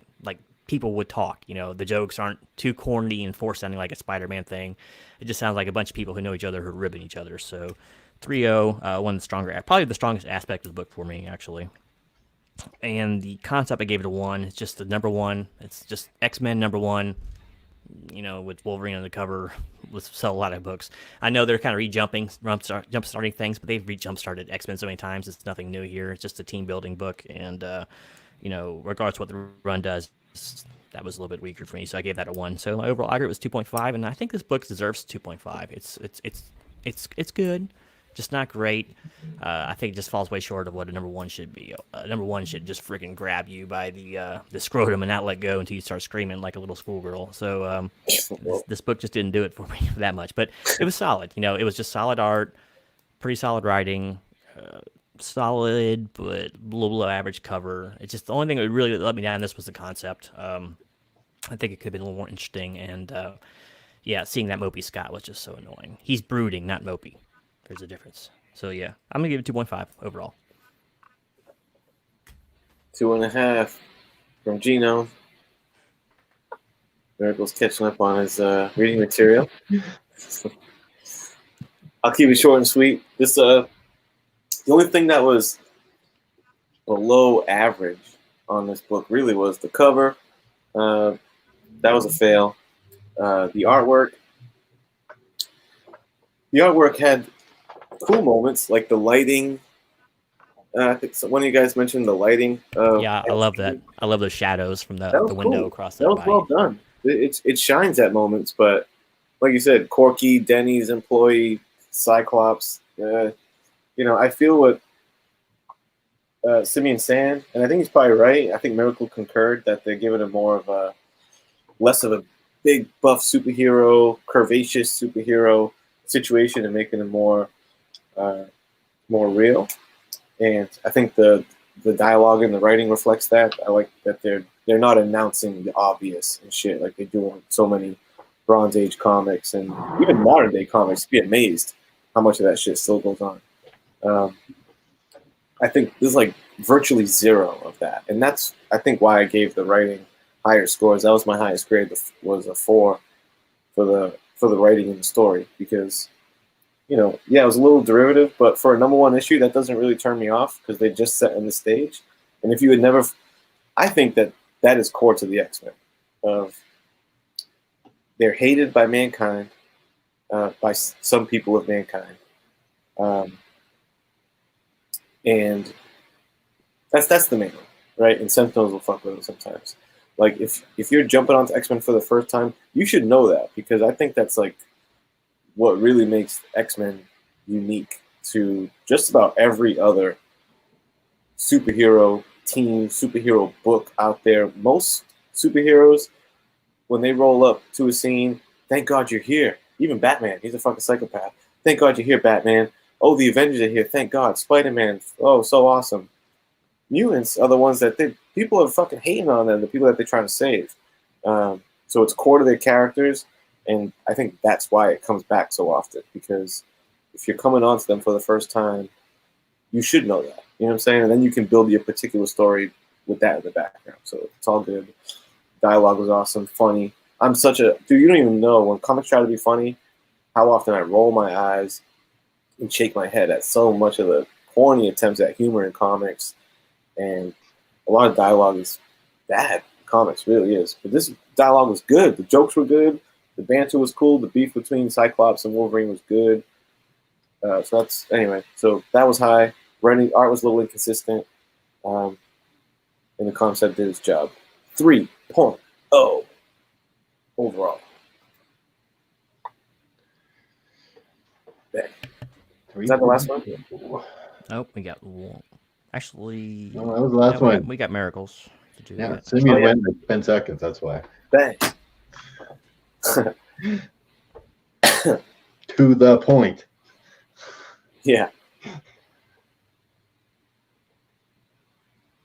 people would talk. You know, the jokes aren't too corny and forced sounding like a Spider-Man thing. It just sounds like a bunch of people who know each other who are ribbing each other. So 3.0, one of the stronger, probably the strongest aspect of the book for me, actually. And the concept, I gave it a 1. It's just the number 1. It's just X-Men number 1. you know, with Wolverine on the cover, will sell a lot of books. I know they're kind of jump starting things, but they've jump started X-Men so many times. It's nothing new here. It's just a team building book, and you know, regardless of what the run does, that was a little bit weaker for me, so I gave that a 1. So my overall aggregate was 2.5, and I think this book deserves 2.5. It's good, just not great. I think it just falls way short of what a number 1 should be. Number 1 should just freaking grab you by the scrotum and not let go until you start screaming like a little schoolgirl. So this book just didn't do it for me that much, but it was solid. You know, it was just solid art, pretty solid writing. Solid but below average cover. It's just the only thing that really let me down. This was the concept. I think it could have been a little more interesting. And yeah, seeing that Mopey Scott was just so annoying. He's brooding, not Mopey. There's a difference. So yeah, I'm gonna give it 2.5 overall. 2.5 from Gino. Miracle's catching up on his reading material. I'll keep it short and sweet. This the only thing that was below average on this book really was the cover. That was a fail. The artwork had cool moments, like the lighting. I think one of you guys mentioned the lighting. Yeah, I love that. I love those shadows from the window cool. across that was well done. It shines at moments, but like you said, Corky, Denny's employee, Cyclops. You know, I feel what Simian saying, and I think he's probably right. I think Miracle concurred that they're giving him more of a less of a big buff superhero, curvaceous superhero situation and making him more real. And I think the dialogue and the writing reflects that. I like that they're not announcing the obvious and shit like they do in so many Bronze Age comics and even modern day comics. Be amazed how much of that shit still goes on. I think there's like virtually zero of that, and that's I think why I gave the writing higher scores. That was my highest grade, was a 4 for the writing and the story, because you know, yeah, it was a little derivative, but for a number 1 issue, that doesn't really turn me off because they just set in the stage. And if you had never, I think that is core to the X-Men. They're hated by mankind, by some people of mankind. And that's the main one, right? And Sentinels will fuck with it sometimes. Like if you're jumping onto X-Men for the first time, you should know that, because I think that's like what really makes X-Men unique to just about every other superhero team, superhero book out there. Most superheroes, when they roll up to a scene, thank God you're here. Even Batman, he's a fucking psychopath. Thank God you're here, Batman. Oh, the Avengers are here. Thank God. Spider-Man. Oh, so awesome. Mutants are the ones that people are fucking hating on them, the people that they're trying to save. So it's core to their characters, and I think that's why it comes back so often, because if you're coming onto them for the first time, you should know that. You know what I'm saying? And then you can build your particular story with that in the background. So it's all good. Dialogue was awesome, funny. I'm such a... Dude, you don't even know, when comics try to be funny, how often I roll my eyes and shake my head at so much of the corny attempts at humor in comics. And a lot of dialogue is bad. Comics really is. But this dialogue was good. The jokes were good. The banter was cool. The beef between Cyclops and Wolverine was good. So that's... Anyway, so that was high. Writing art was a little inconsistent. And the concept did its job. 3.0 overall. Is that the last one? Nope, we got one. Actually, no, that was the last one. We got Miracles to do. Yeah, Simian went like 10 seconds. That's why. Bang. To the point. Yeah.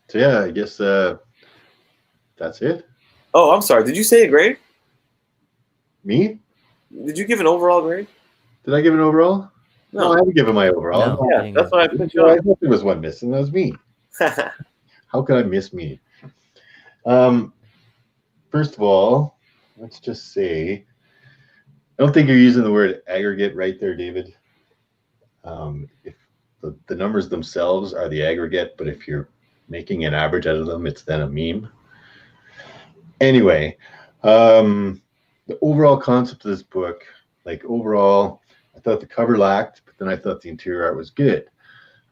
So yeah, I guess that's it. Oh, I'm sorry. Did you say a grade? Me? Did you give an overall grade? Did I give an overall? No, I haven't given my overall. No. Yeah, that's why I put you I on. thought there was one missing. That was me. How could I miss me? First of all, let's just say, I don't think you're using the word aggregate right there, David. If the numbers themselves are the aggregate, but if you're making an average out of them, it's then a meme. Anyway, the overall concept of this book, like overall, I thought the cover lacked, but then I thought the interior art was good.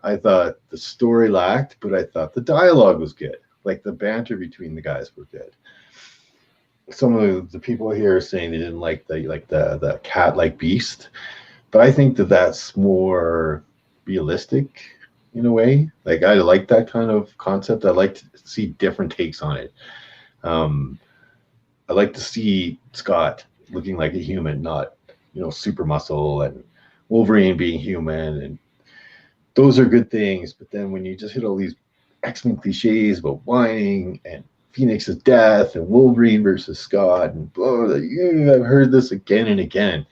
I thought the story lacked, but I thought the dialogue was good. Like the banter between the guys were good. Some of the people here are saying they didn't like the cat-like beast, but I think that that's more realistic in a way. Like I like that kind of concept. I like to see different takes on it. I like to see Scott looking like a human, not super muscle, and Wolverine being human, and those are good things. But then when you just hit all these X-Men cliches about whining and Phoenix's death and Wolverine versus Scott and blah, blah, blah, I've heard this again and again.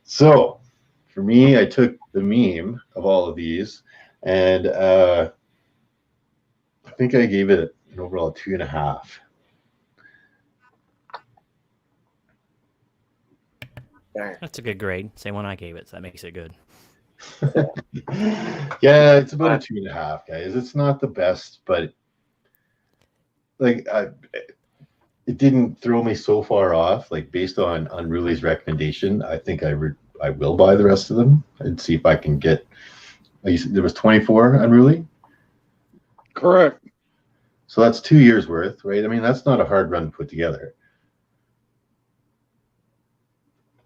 So for me, I took the meme of all of these, and I think I gave it an overall 2.5. That's a good grade. Same one I gave it, so that makes it good. Yeah, it's about a 2.5, guys. It's not the best, but like it didn't throw me so far off. Like based on Unruly's recommendation, I think I will buy the rest of them and see if I can get. There was 24 Unruly. Correct. So that's 2 years worth, right? I mean, that's not a hard run to put together.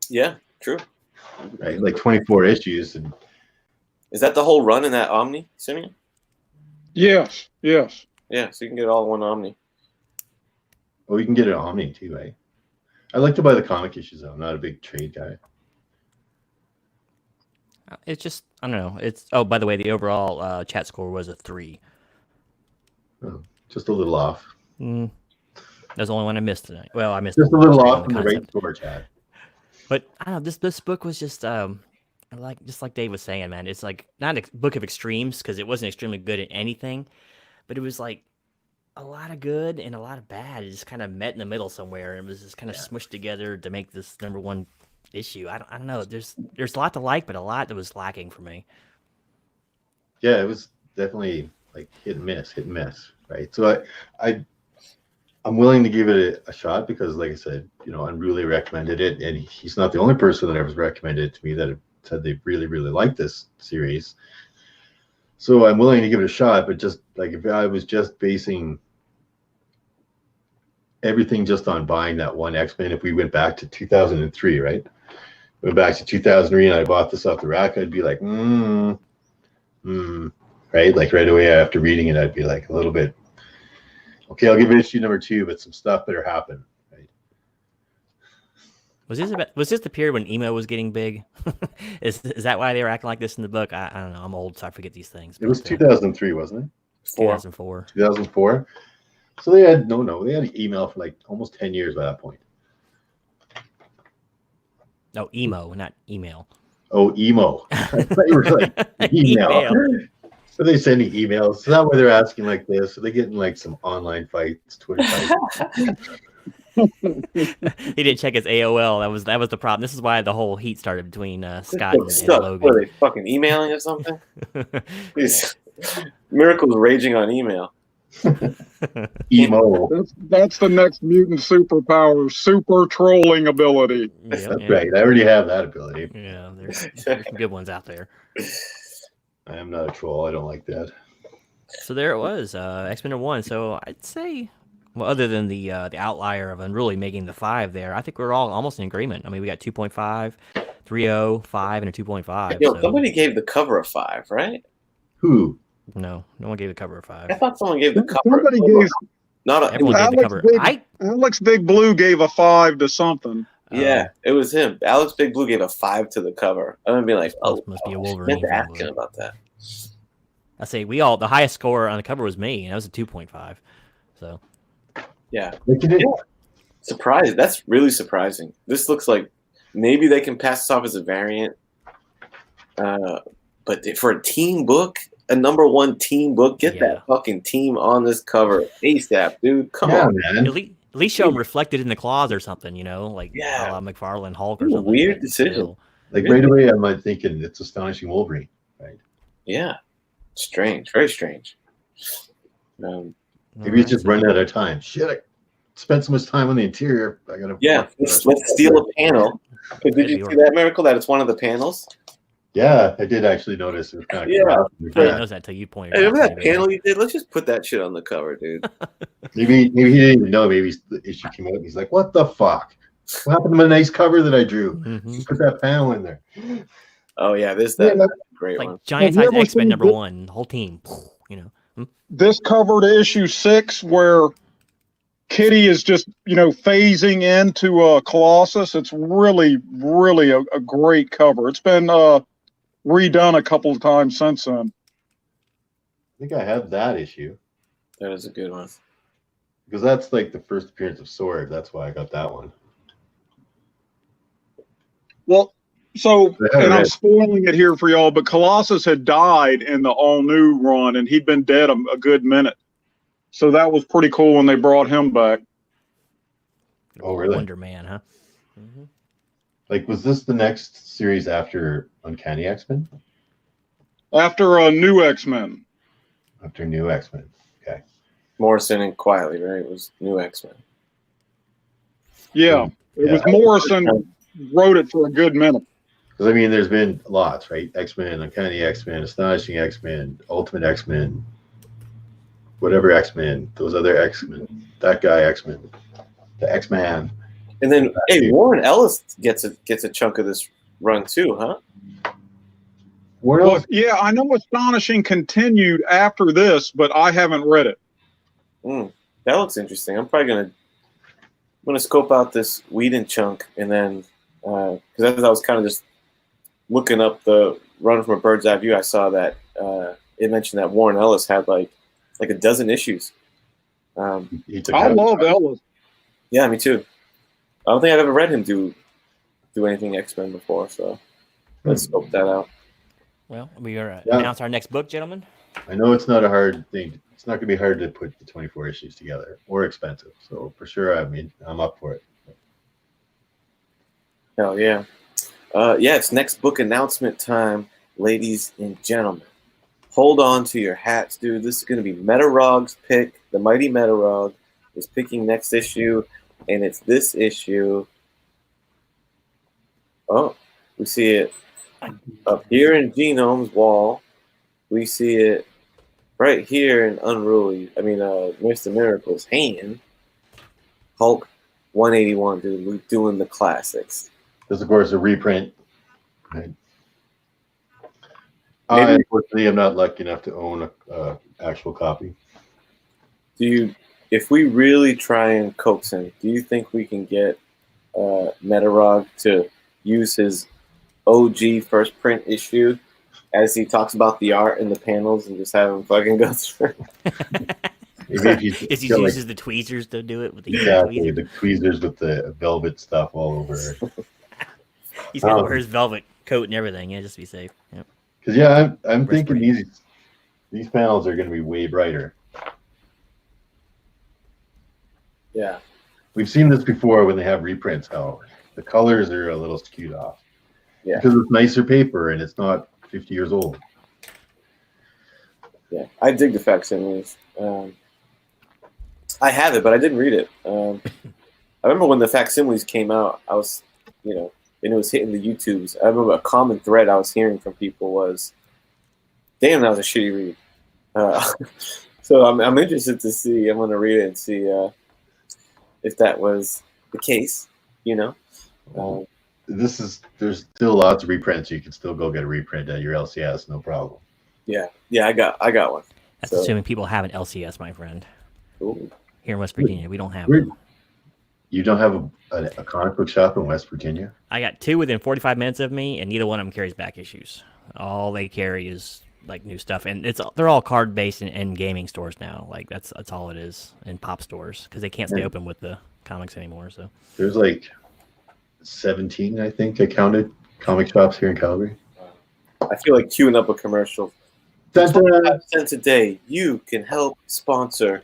Yeah, true. Right, like 24 issues. And is that the whole run in that Omni, Simian? Yes. Yeah, so you can get it all in one Omni. well, you can get it Omni too, right? I like to buy the comic issues though. I'm not a big trade guy. It's just, I don't know. It's, oh, by the way, the overall chat score was a 3. Oh, just a little off. That's the only one I missed tonight. Well, I missed Just a little on off from the right concept. score, Chad. But I don't know, this book was just like Dave was saying, man. It's like not a book of extremes because it wasn't extremely good at anything, but it was like a lot of good and a lot of bad. It just kind of met in the middle somewhere, and it was just kind of smushed together to make this #1 issue. I don't know. There's a lot to like, but a lot that was lacking for me. Yeah, it was definitely like hit and miss, right? So I'm willing to give it a shot because, like I said, Unruly recommended it, and he's not the only person that ever recommended it to me that said they really, really like this series. So I'm willing to give it a shot, but just like if I was just basing everything just on buying that one X-Men, if we went back to 2003, right? Went back to 2003 and I bought this off the rack, I'd be like, right? Like right away after reading it, I'd be like a little bit, okay, I'll give it issue #2, but some stuff better happen. Right? Was this the period when emo was getting big? Is that why they were acting like this in the book? I don't know. I'm old, so I forget these things. It was 2003, wasn't it? 2004. 2004. So they had they had email for like almost 10 years by that point. No, emo, not email. Oh, emo. I thought you were like email. So they sending emails. So that way they're asking like this. So they getting like some online fights, Twitter fights. He didn't check his AOL. That was the problem. This is why the whole heat started between Scott and Logan. What, are they fucking emailing or something? Miracle's raging on email. Emo. That's the next mutant superpower, super trolling ability. That's right. I already have that ability. Yeah, there's some good ones out there. I am not a troll. I don't like that. So there it was, X-Men #1. So I'd say, well, other than the outlier of Unruly making the 5 there, I think we're all almost in agreement. I mean, we got 2.5, 3.0, 5, and a 2.5. Yo, so. Somebody gave the cover a 5, right? Who? No one gave the cover a 5. I thought someone gave the cover. Somebody gave. Everyone gave the cover. Alex Big Blue gave a 5 to something. Yeah, it was him. Alex Big Blue gave a 5 to the cover. I'm gonna be like, must be a Wolverine. I meant to ask him about that. I say the highest score on the cover was me, and that was a 2.5. So yeah. Surprised. That's really surprising. This looks like maybe they can pass this off as a variant. But for a team book, a #1 team book, get that fucking team on this cover ASAP, dude. Come on, man. At least show them reflected in the claws or something, like a la McFarlane Hulk or something. Weird decision. Like right away, I'm thinking it's Astonishing Wolverine, right? Yeah, strange, very strange. Maybe it's just running out of time. Shit, spent so much time on the interior. I gotta. Yeah, let's steal a panel. Did you see that, Miracle? That it's one of the panels. Yeah, I did actually notice. It was kind of Yeah. I didn't notice that until you pointed Hey, out. remember that panel you did? Let's just put that shit on the cover, dude. Maybe he didn't even know. Maybe the issue came out. And he's like, "What the fuck? What happened to my nice cover that I drew? Mm-hmm. Put that panel in there." Oh yeah, this that Yeah, great Like one. giant Have you size ever X-Men seen number this- 1, the whole team. You know. This cover to issue 6 where Kitty is just, phasing into Colossus. It's really, really a great cover. It's been redone a couple of times since then. I think I have that issue That is a good one. because that's like the first appearance of Sword. That's why I got that one. Well, so, I haven't and I'm read. spoiling it here for y'all, but Colossus had died in the all-new run, and he'd been dead a good minute. So that was pretty cool when they brought him back. Oh, really? Wonder Man, huh? Mm-hmm. Like, was this the next series after Uncanny X-Men? After New X-Men. After New X-Men. Okay. Morrison and Quietly, right? It was New X-Men. Yeah, it Yeah. was Morrison wrote it for a good minute. Because I mean, there's been lots, right? X-Men, Uncanny X-Men, Astonishing X-Men, Ultimate X-Men, whatever X-Men, those other X-Men, that guy X-Men, the X-Man. And then, hey, Warren Ellis gets a chunk of this run too, huh? What Well, else? yeah, I know Astonishing continued after this, but I haven't read it. That looks interesting. I'm probably gonna scope out this Whedon chunk, and then because as I was kind of just looking up the run from a bird's eye view, I saw that it mentioned that Warren Ellis had like a dozen issues. He took I out- love Ellis. Yeah, me too. I don't think I've ever read him do anything X-Men before, so let's scope that out. Well, we are Yeah. announce our next book, gentlemen. I know it's not a hard thing. It's not going to be hard to put the 24 issues together or expensive. So for sure, I mean, I'm up for it. Hell yeah. Yeah, it's next book announcement time, ladies and gentlemen. Hold on to your hats, dude. This is going to be Metarog's pick. The mighty Metarog is picking next issue, and it's this issue. Oh, we see it up here in Genome's wall. We see it right here in Unruly. I mean, Mr. Miracle's hand. Hulk 181, dude. We're doing the classics. This, of course, a reprint. Right. Maybe- Unfortunately, I'm not lucky enough to own a actual copy. If we really try and coax him, do you think we can get Metarog to use his OG first print issue as he talks about the art and the panels and just have him fucking go through? Maybe if you Is he feel like- uses the tweezers to do it with the exactly tweezers? the tweezers with the velvet stuff all over it. He's gonna wear his velvet coat and everything, yeah, just to be safe. Yep. Because yeah, I'm Where's thinking Brady? these panels are going to be way brighter. Yeah. We've seen this before when they have reprints. How the colors are a little skewed off. Yeah. Because it's nicer paper and it's not 50 years old. Yeah, I dig the facsimiles. I have it, but I didn't read it. I remember when the facsimiles came out, I was, and it was hitting the YouTubes. I remember a common thread I was hearing from people was, damn, that was a shitty read. So I'm interested to see. I'm going to read it and see if that was the case, There's still lots of reprints. You can still go get a reprint at your LCS, no problem. Yeah, I got one. That's So- assuming people have an LCS, my friend. Ooh. Here in West Virginia, we don't have Weird. them. You don't have a comic book shop in West Virginia? I got 2 within 45 minutes of me, and neither one of them carries back issues. All they carry is like new stuff, and they're all card based and gaming stores now. Like that's all it is, and pop stores because they can't stay open with the comics anymore. So There's like 17, I think I counted, comic shops here in Calgary. I feel like queuing up a commercial. Dun, dun, 25 cents a day, you can help sponsor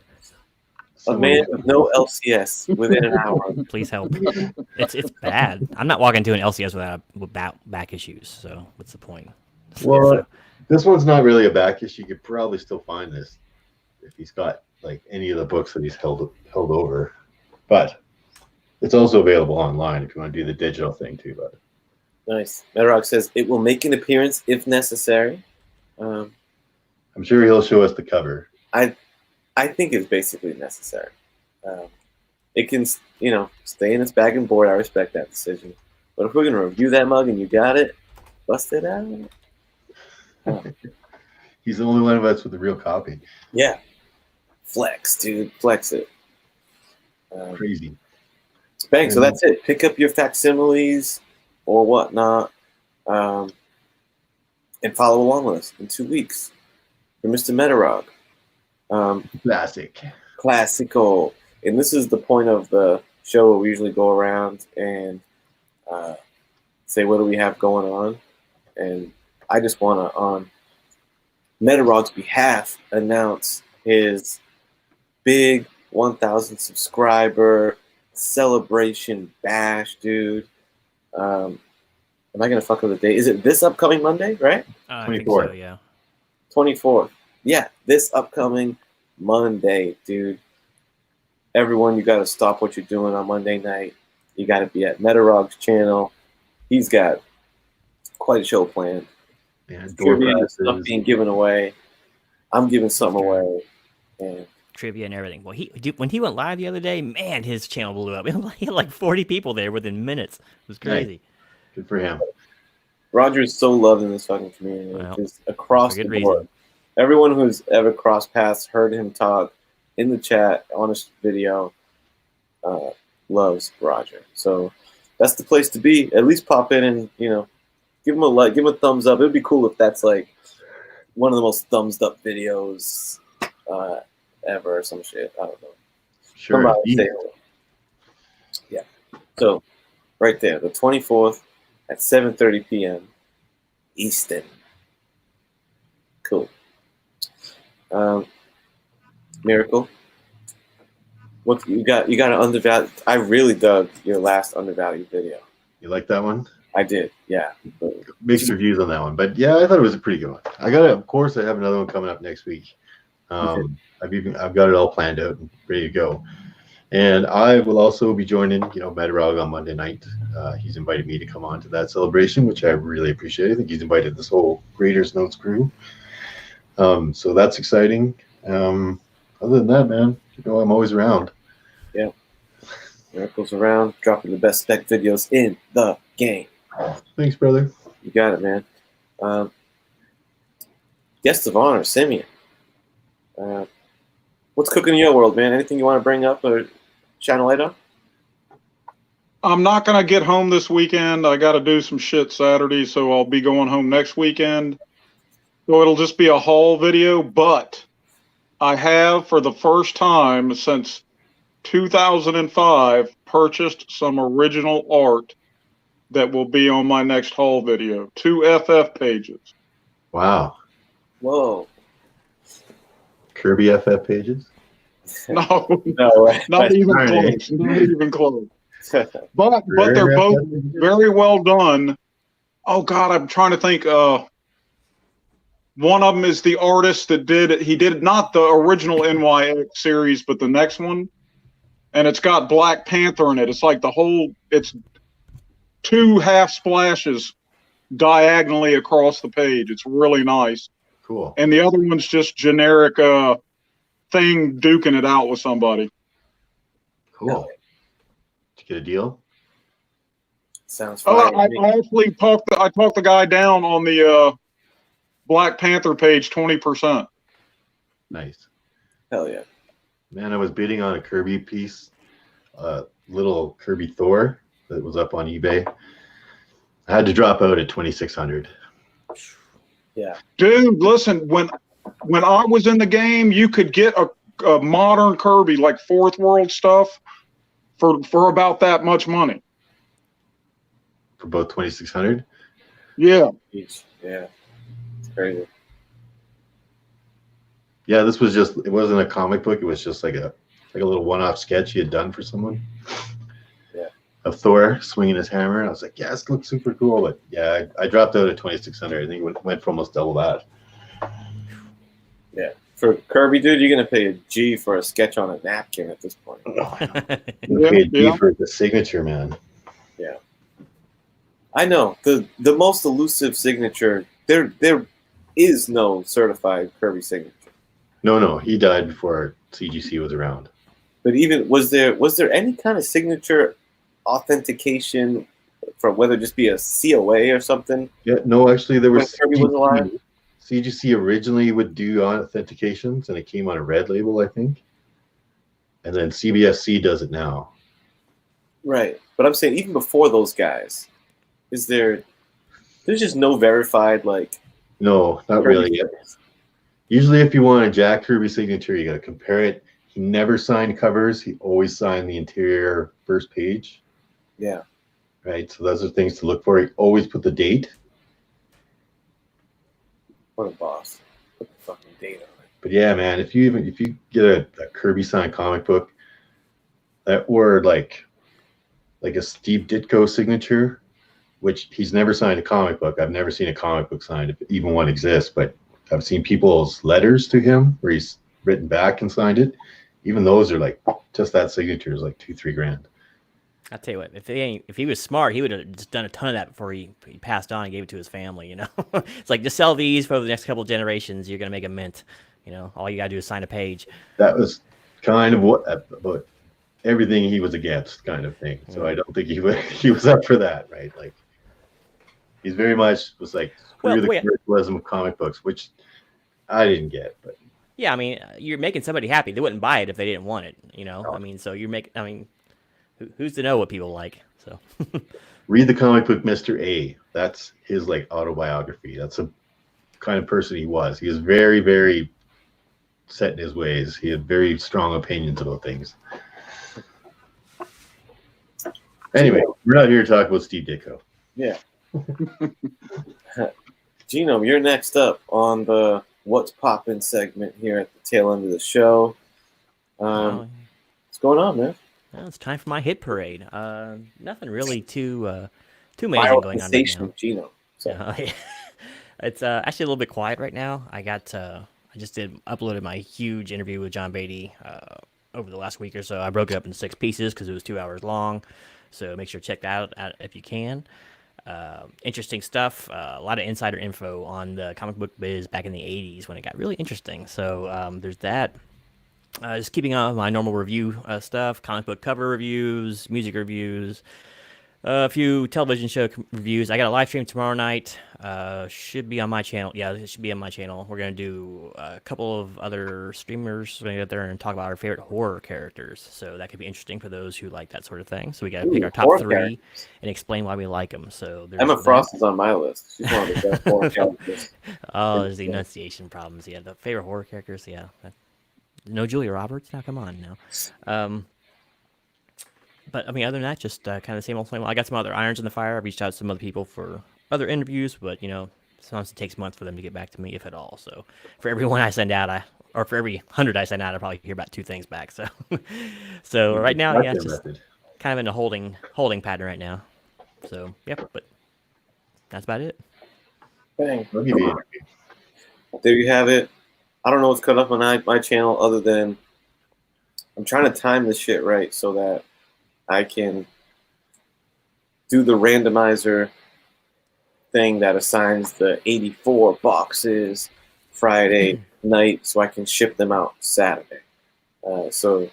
a man with no LCS within an hour. please help. It's bad. I'm not walking to an LCS without back issues. So what's the point? Well, this one's not really a back issue. You could probably still find this if he's got like any of the books that he's held over. But it's also available online if you want to do the digital thing too. But Nice. Metarog says it will make an appearance if necessary. I'm sure he'll show us the cover. I think it's basically necessary. It can, stay in its bag and board. I respect that decision. But if we're going to review that mug and you got it, bust it out. He's the only one of us with a real copy. Yeah. Flex, dude. Flex it. Crazy. Bang. So that's it. Pick up your facsimiles or whatnot, and follow along with us in 2 weeks for Mr. Metarog. Classic. Classical. And this is the point of the show where we usually go around and say what do we have going on. And I just want to, on Metarog's behalf, announce his big 1,000 subscriber celebration bash, dude. Am I going to fuck up the date? Is it this upcoming Monday, right? I think 24th. so, yeah. 24th. Yeah, this upcoming Monday, dude. Everyone, you got to stop what you're doing on Monday night. You got to be at Metarog's channel. He's got quite a show planned. Yeah, Trivia stuff being given away. I'm giving something away. And Trivia and everything. Well, when he went live the other day, man, his channel blew up. He had like 40 people there within minutes. It was crazy. Nice. Good for him. Roger is so loved in this fucking community. Well, just across the for board. good reason. Everyone who's ever crossed paths, heard him talk in the chat, on his video, loves Roger. So that's the place to be. At least pop in and, give him a like, give him a thumbs up. It would be cool if that's like one of the most thumbs up videos ever or some shit. I don't know. Sure. Come by and say hello. Yeah. So right there, the 24th at 7:30 p.m. Eastern. Cool. Miracle. What you got? You got an undervalued. I really dug your last undervalued video. You like that one? I did. Yeah. Mixed reviews on that one, but yeah, I thought it was a pretty good one. Of course, I have another one coming up next week. I've got it all planned out and ready to go. And I will also be joining, Metarog on Monday night. He's invited me to come on to that celebration, which I really appreciate. I think he's invited this whole GRADER'S Notes crew. So that's exciting. Other than that, man, I'm always around. Yeah. Miracle's around, dropping the best spec videos in the game. Thanks, brother. You got it, man. Guest of honor, Simian. What's cooking in your world, man? Anything you want to bring up or shine a light on? I'm not going to get home this weekend. I got to do some shit Saturday, so I'll be going home next weekend. So it'll just be a haul video, but I have, for the first time since 2005, purchased some original art that will be on my next haul video. 2 FF pages. Wow. Whoa. Kirby FF pages? No, No, not even close. Not even close. But they're both very well done. Oh God, I'm trying to think. One of them is the artist that he did not the original NYX series, but the next one, and it's got Black Panther in it. It's like it's 2 half splashes diagonally across the page. It's really nice. Cool. And the other one's just generic thing duking it out with somebody. Cool. Did you get a deal? Sounds fine. I actually talked the guy down on the Black Panther page 20%. Nice. Hell yeah. Man, I was bidding on a Kirby piece, little Kirby Thor that was up on eBay. I had to drop out at 2,600. Yeah. Dude, listen, when I was in the game, you could get a modern Kirby, like Fourth World stuff, for about that much money. For about 2,600? Yeah. Each. Yeah. It's crazy. Yeah, this was it wasn't a comic book. It was just like a little one-off sketch he had done for someone. Yeah. Of Thor swinging his hammer. I was like, yeah, this looks super cool. But yeah, I dropped out at 2,600. I think it went for almost double that. Yeah. For Kirby, dude, you're gonna pay a G for a sketch on a napkin at this point. Yeah. For the signature, man. I know the most elusive signature. There is no certified Kirby signature. No, he died before CGC was around. But even was there any kind of signature authentication from whether it just be a COA or something? Yeah, no, actually there When was Kirby was alive? CGC originally would do authentications, and it came on a red label, I think. And then CBSC does it now. Right. But I'm saying even before those guys, there's just no verified like No, not Kirby really. Usually, if you want a Jack Kirby signature, you got to compare it. He never signed covers. He always signed the interior first page. Yeah. Right. So those are things to look for. He always put the date. What a boss. Put the fucking date on it. But yeah, man, if you get a Kirby signed comic book, that word like a Steve Ditko signature, which he's never signed a comic book. I've never seen a comic book signed, if even one exists, but I've seen people's letters to him where he's written back and signed it. Even those are like, just that signature is like $2-3 grand. I'll tell you what, if he was smart, he would have just done a ton of that before he passed on and gave it to his family, you know? It's like, just sell these for the next couple of generations, you're going to make a mint. You know, all you got to do is sign a page. That was kind of what about everything he was against, kind of thing. So I don't think he was up for that, right? Like, he's very much was like, screw the commercialism of comic books, which I didn't get, but yeah, I mean, you're making somebody happy. They wouldn't buy it if they didn't want it, you know? I mean, so who's to know what people like? So read the comic book Mr. A. That's his like autobiography. That's a kind of person he was. He was very, very set in his ways. He had very strong opinions about things. Anyway, we're not here to talk about Steve Ditko. Yeah. Genome, you're next up on the What's Poppin' segment here at the tail end of the show. What's going on, man? Well, it's time for my hit parade. Nothing really too amazing going on right now. Genome. It's actually a little bit quiet right now. I just uploaded my huge interview with John Beatty over the last week or so. I broke it up into 6 pieces because it was 2 hours long. So make sure to check that out if you can. Interesting stuff. A lot of insider info on the comic book biz back in the 80s when it got really interesting. So there's that. Just keeping on my normal review stuff, comic book cover reviews, music reviews, a few television show reviews. I got a live stream tomorrow night. Should be on my channel. Yeah, it should be on my channel. We're going to do a couple of other streamers. We're going to get there and talk about our favorite horror characters. So that could be interesting for those who like that sort of thing. So we got to pick our top 3 characters and explain why we like them. So Emma Frost is on my list. She's one of the best horror characters. Oh, there's the enunciation problems. Yeah, the favorite horror characters. Yeah. No Julia Roberts? Now, come on now. But, I mean, other than that, just kind of the same old. I got some other irons in the fire. I reached out to some other people for other interviews, but, you know, sometimes it takes months for them to get back to me, if at all. So for every one I send out, or for every 100 I send out, I probably hear about 2 things back. So so right now, yeah, it's just kind of in a holding pattern right now. So, yep, but that's about it. Bang. There you have it. I don't know what's cut up on my channel other than I'm trying to time this shit right so that I can do the randomizer thing that assigns the 84 boxes Friday night so I can ship them out Saturday. So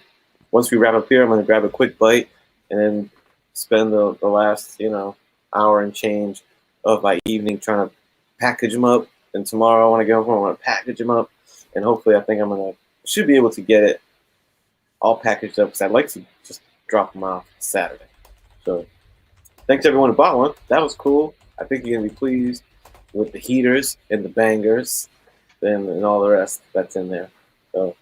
once we wrap up here, I'm going to grab a quick bite and then spend the last, hour and change of my evening trying to package them up. And tomorrow when I go home, I'm going to package them up. And hopefully I think should be able to get it all packaged up because I'd like to just drop them off Saturday. So thanks everyone who bought one. That was cool. I think you're going to be pleased with the heaters and the bangers and all the rest that's in there. So,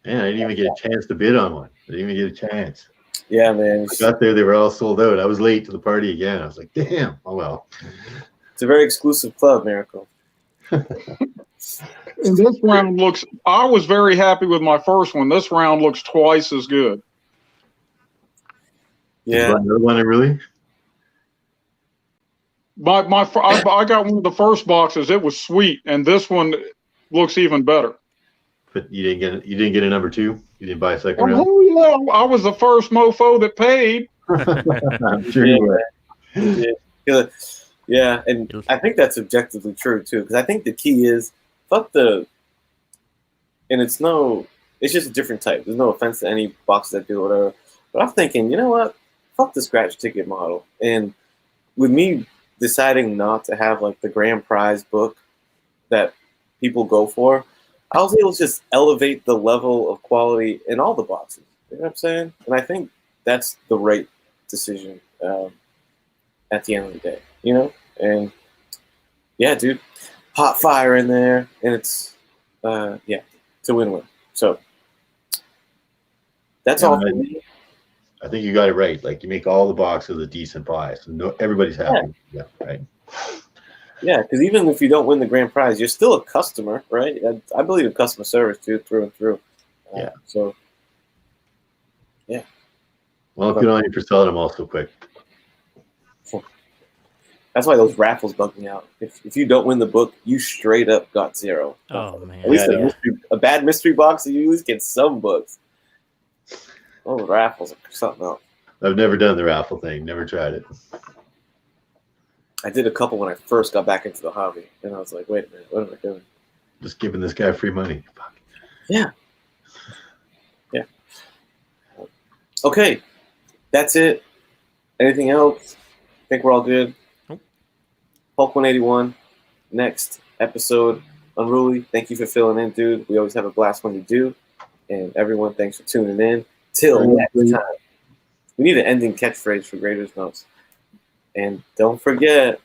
man, I didn't even get a chance to bid on one. I didn't even get a chance. Yeah, man. I got there, they were all sold out. I was late to the party again. I was like, damn, oh well. It's a very exclusive club, Miracle. And this round I was very happy with my first one. This round looks twice as good. Yeah. Another one, really? I got one of the first boxes. It was sweet. And this one looks even better. But you didn't get a number 2. You didn't buy a second Oh, round. I was the first mofo that paid. I'm sure you were. Yeah, and I think that's objectively true too, because I think the key is fuck the, and it's just a different type. There's no offense to any boxes that do whatever, but I'm thinking, you know what? Fuck the scratch ticket model. And with me deciding not to have like the grand prize book that people go for, I was able to just elevate the level of quality in all the boxes. You know what I'm saying? And I think that's the right decision at the end of the day, you know? And yeah, dude, hot fire in there, and it's it's a win-win. So that's all for me. I think you got it right. Like, you make all the boxes a decent buy, so everybody's happy. Yeah, right. Yeah, because even if you don't win the grand prize, you're still a customer, right? I believe in customer service too, through and through. Yeah. So yeah. Well, good on you for selling them all so quick. That's why those raffles bug me out. If you don't win the book, you straight up got 0. Oh man. At least a bad mystery box, you at least get some books. Oh, the raffles are something else. I've never done the raffle thing. Never tried it. I did a couple when I first got back into the hobby, and I was like, wait a minute, what am I doing? Just giving this guy free money. Fuck. Yeah. Yeah. Okay. That's it. Anything else? I think we're all good. Nope. Hulk 181. Next episode. Unruly. Thank you for filling in, dude. We always have a blast when you do. And everyone, thanks for tuning in. Till next time. We need an ending catchphrase for Graders Notes. And don't forget,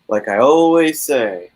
like I always say,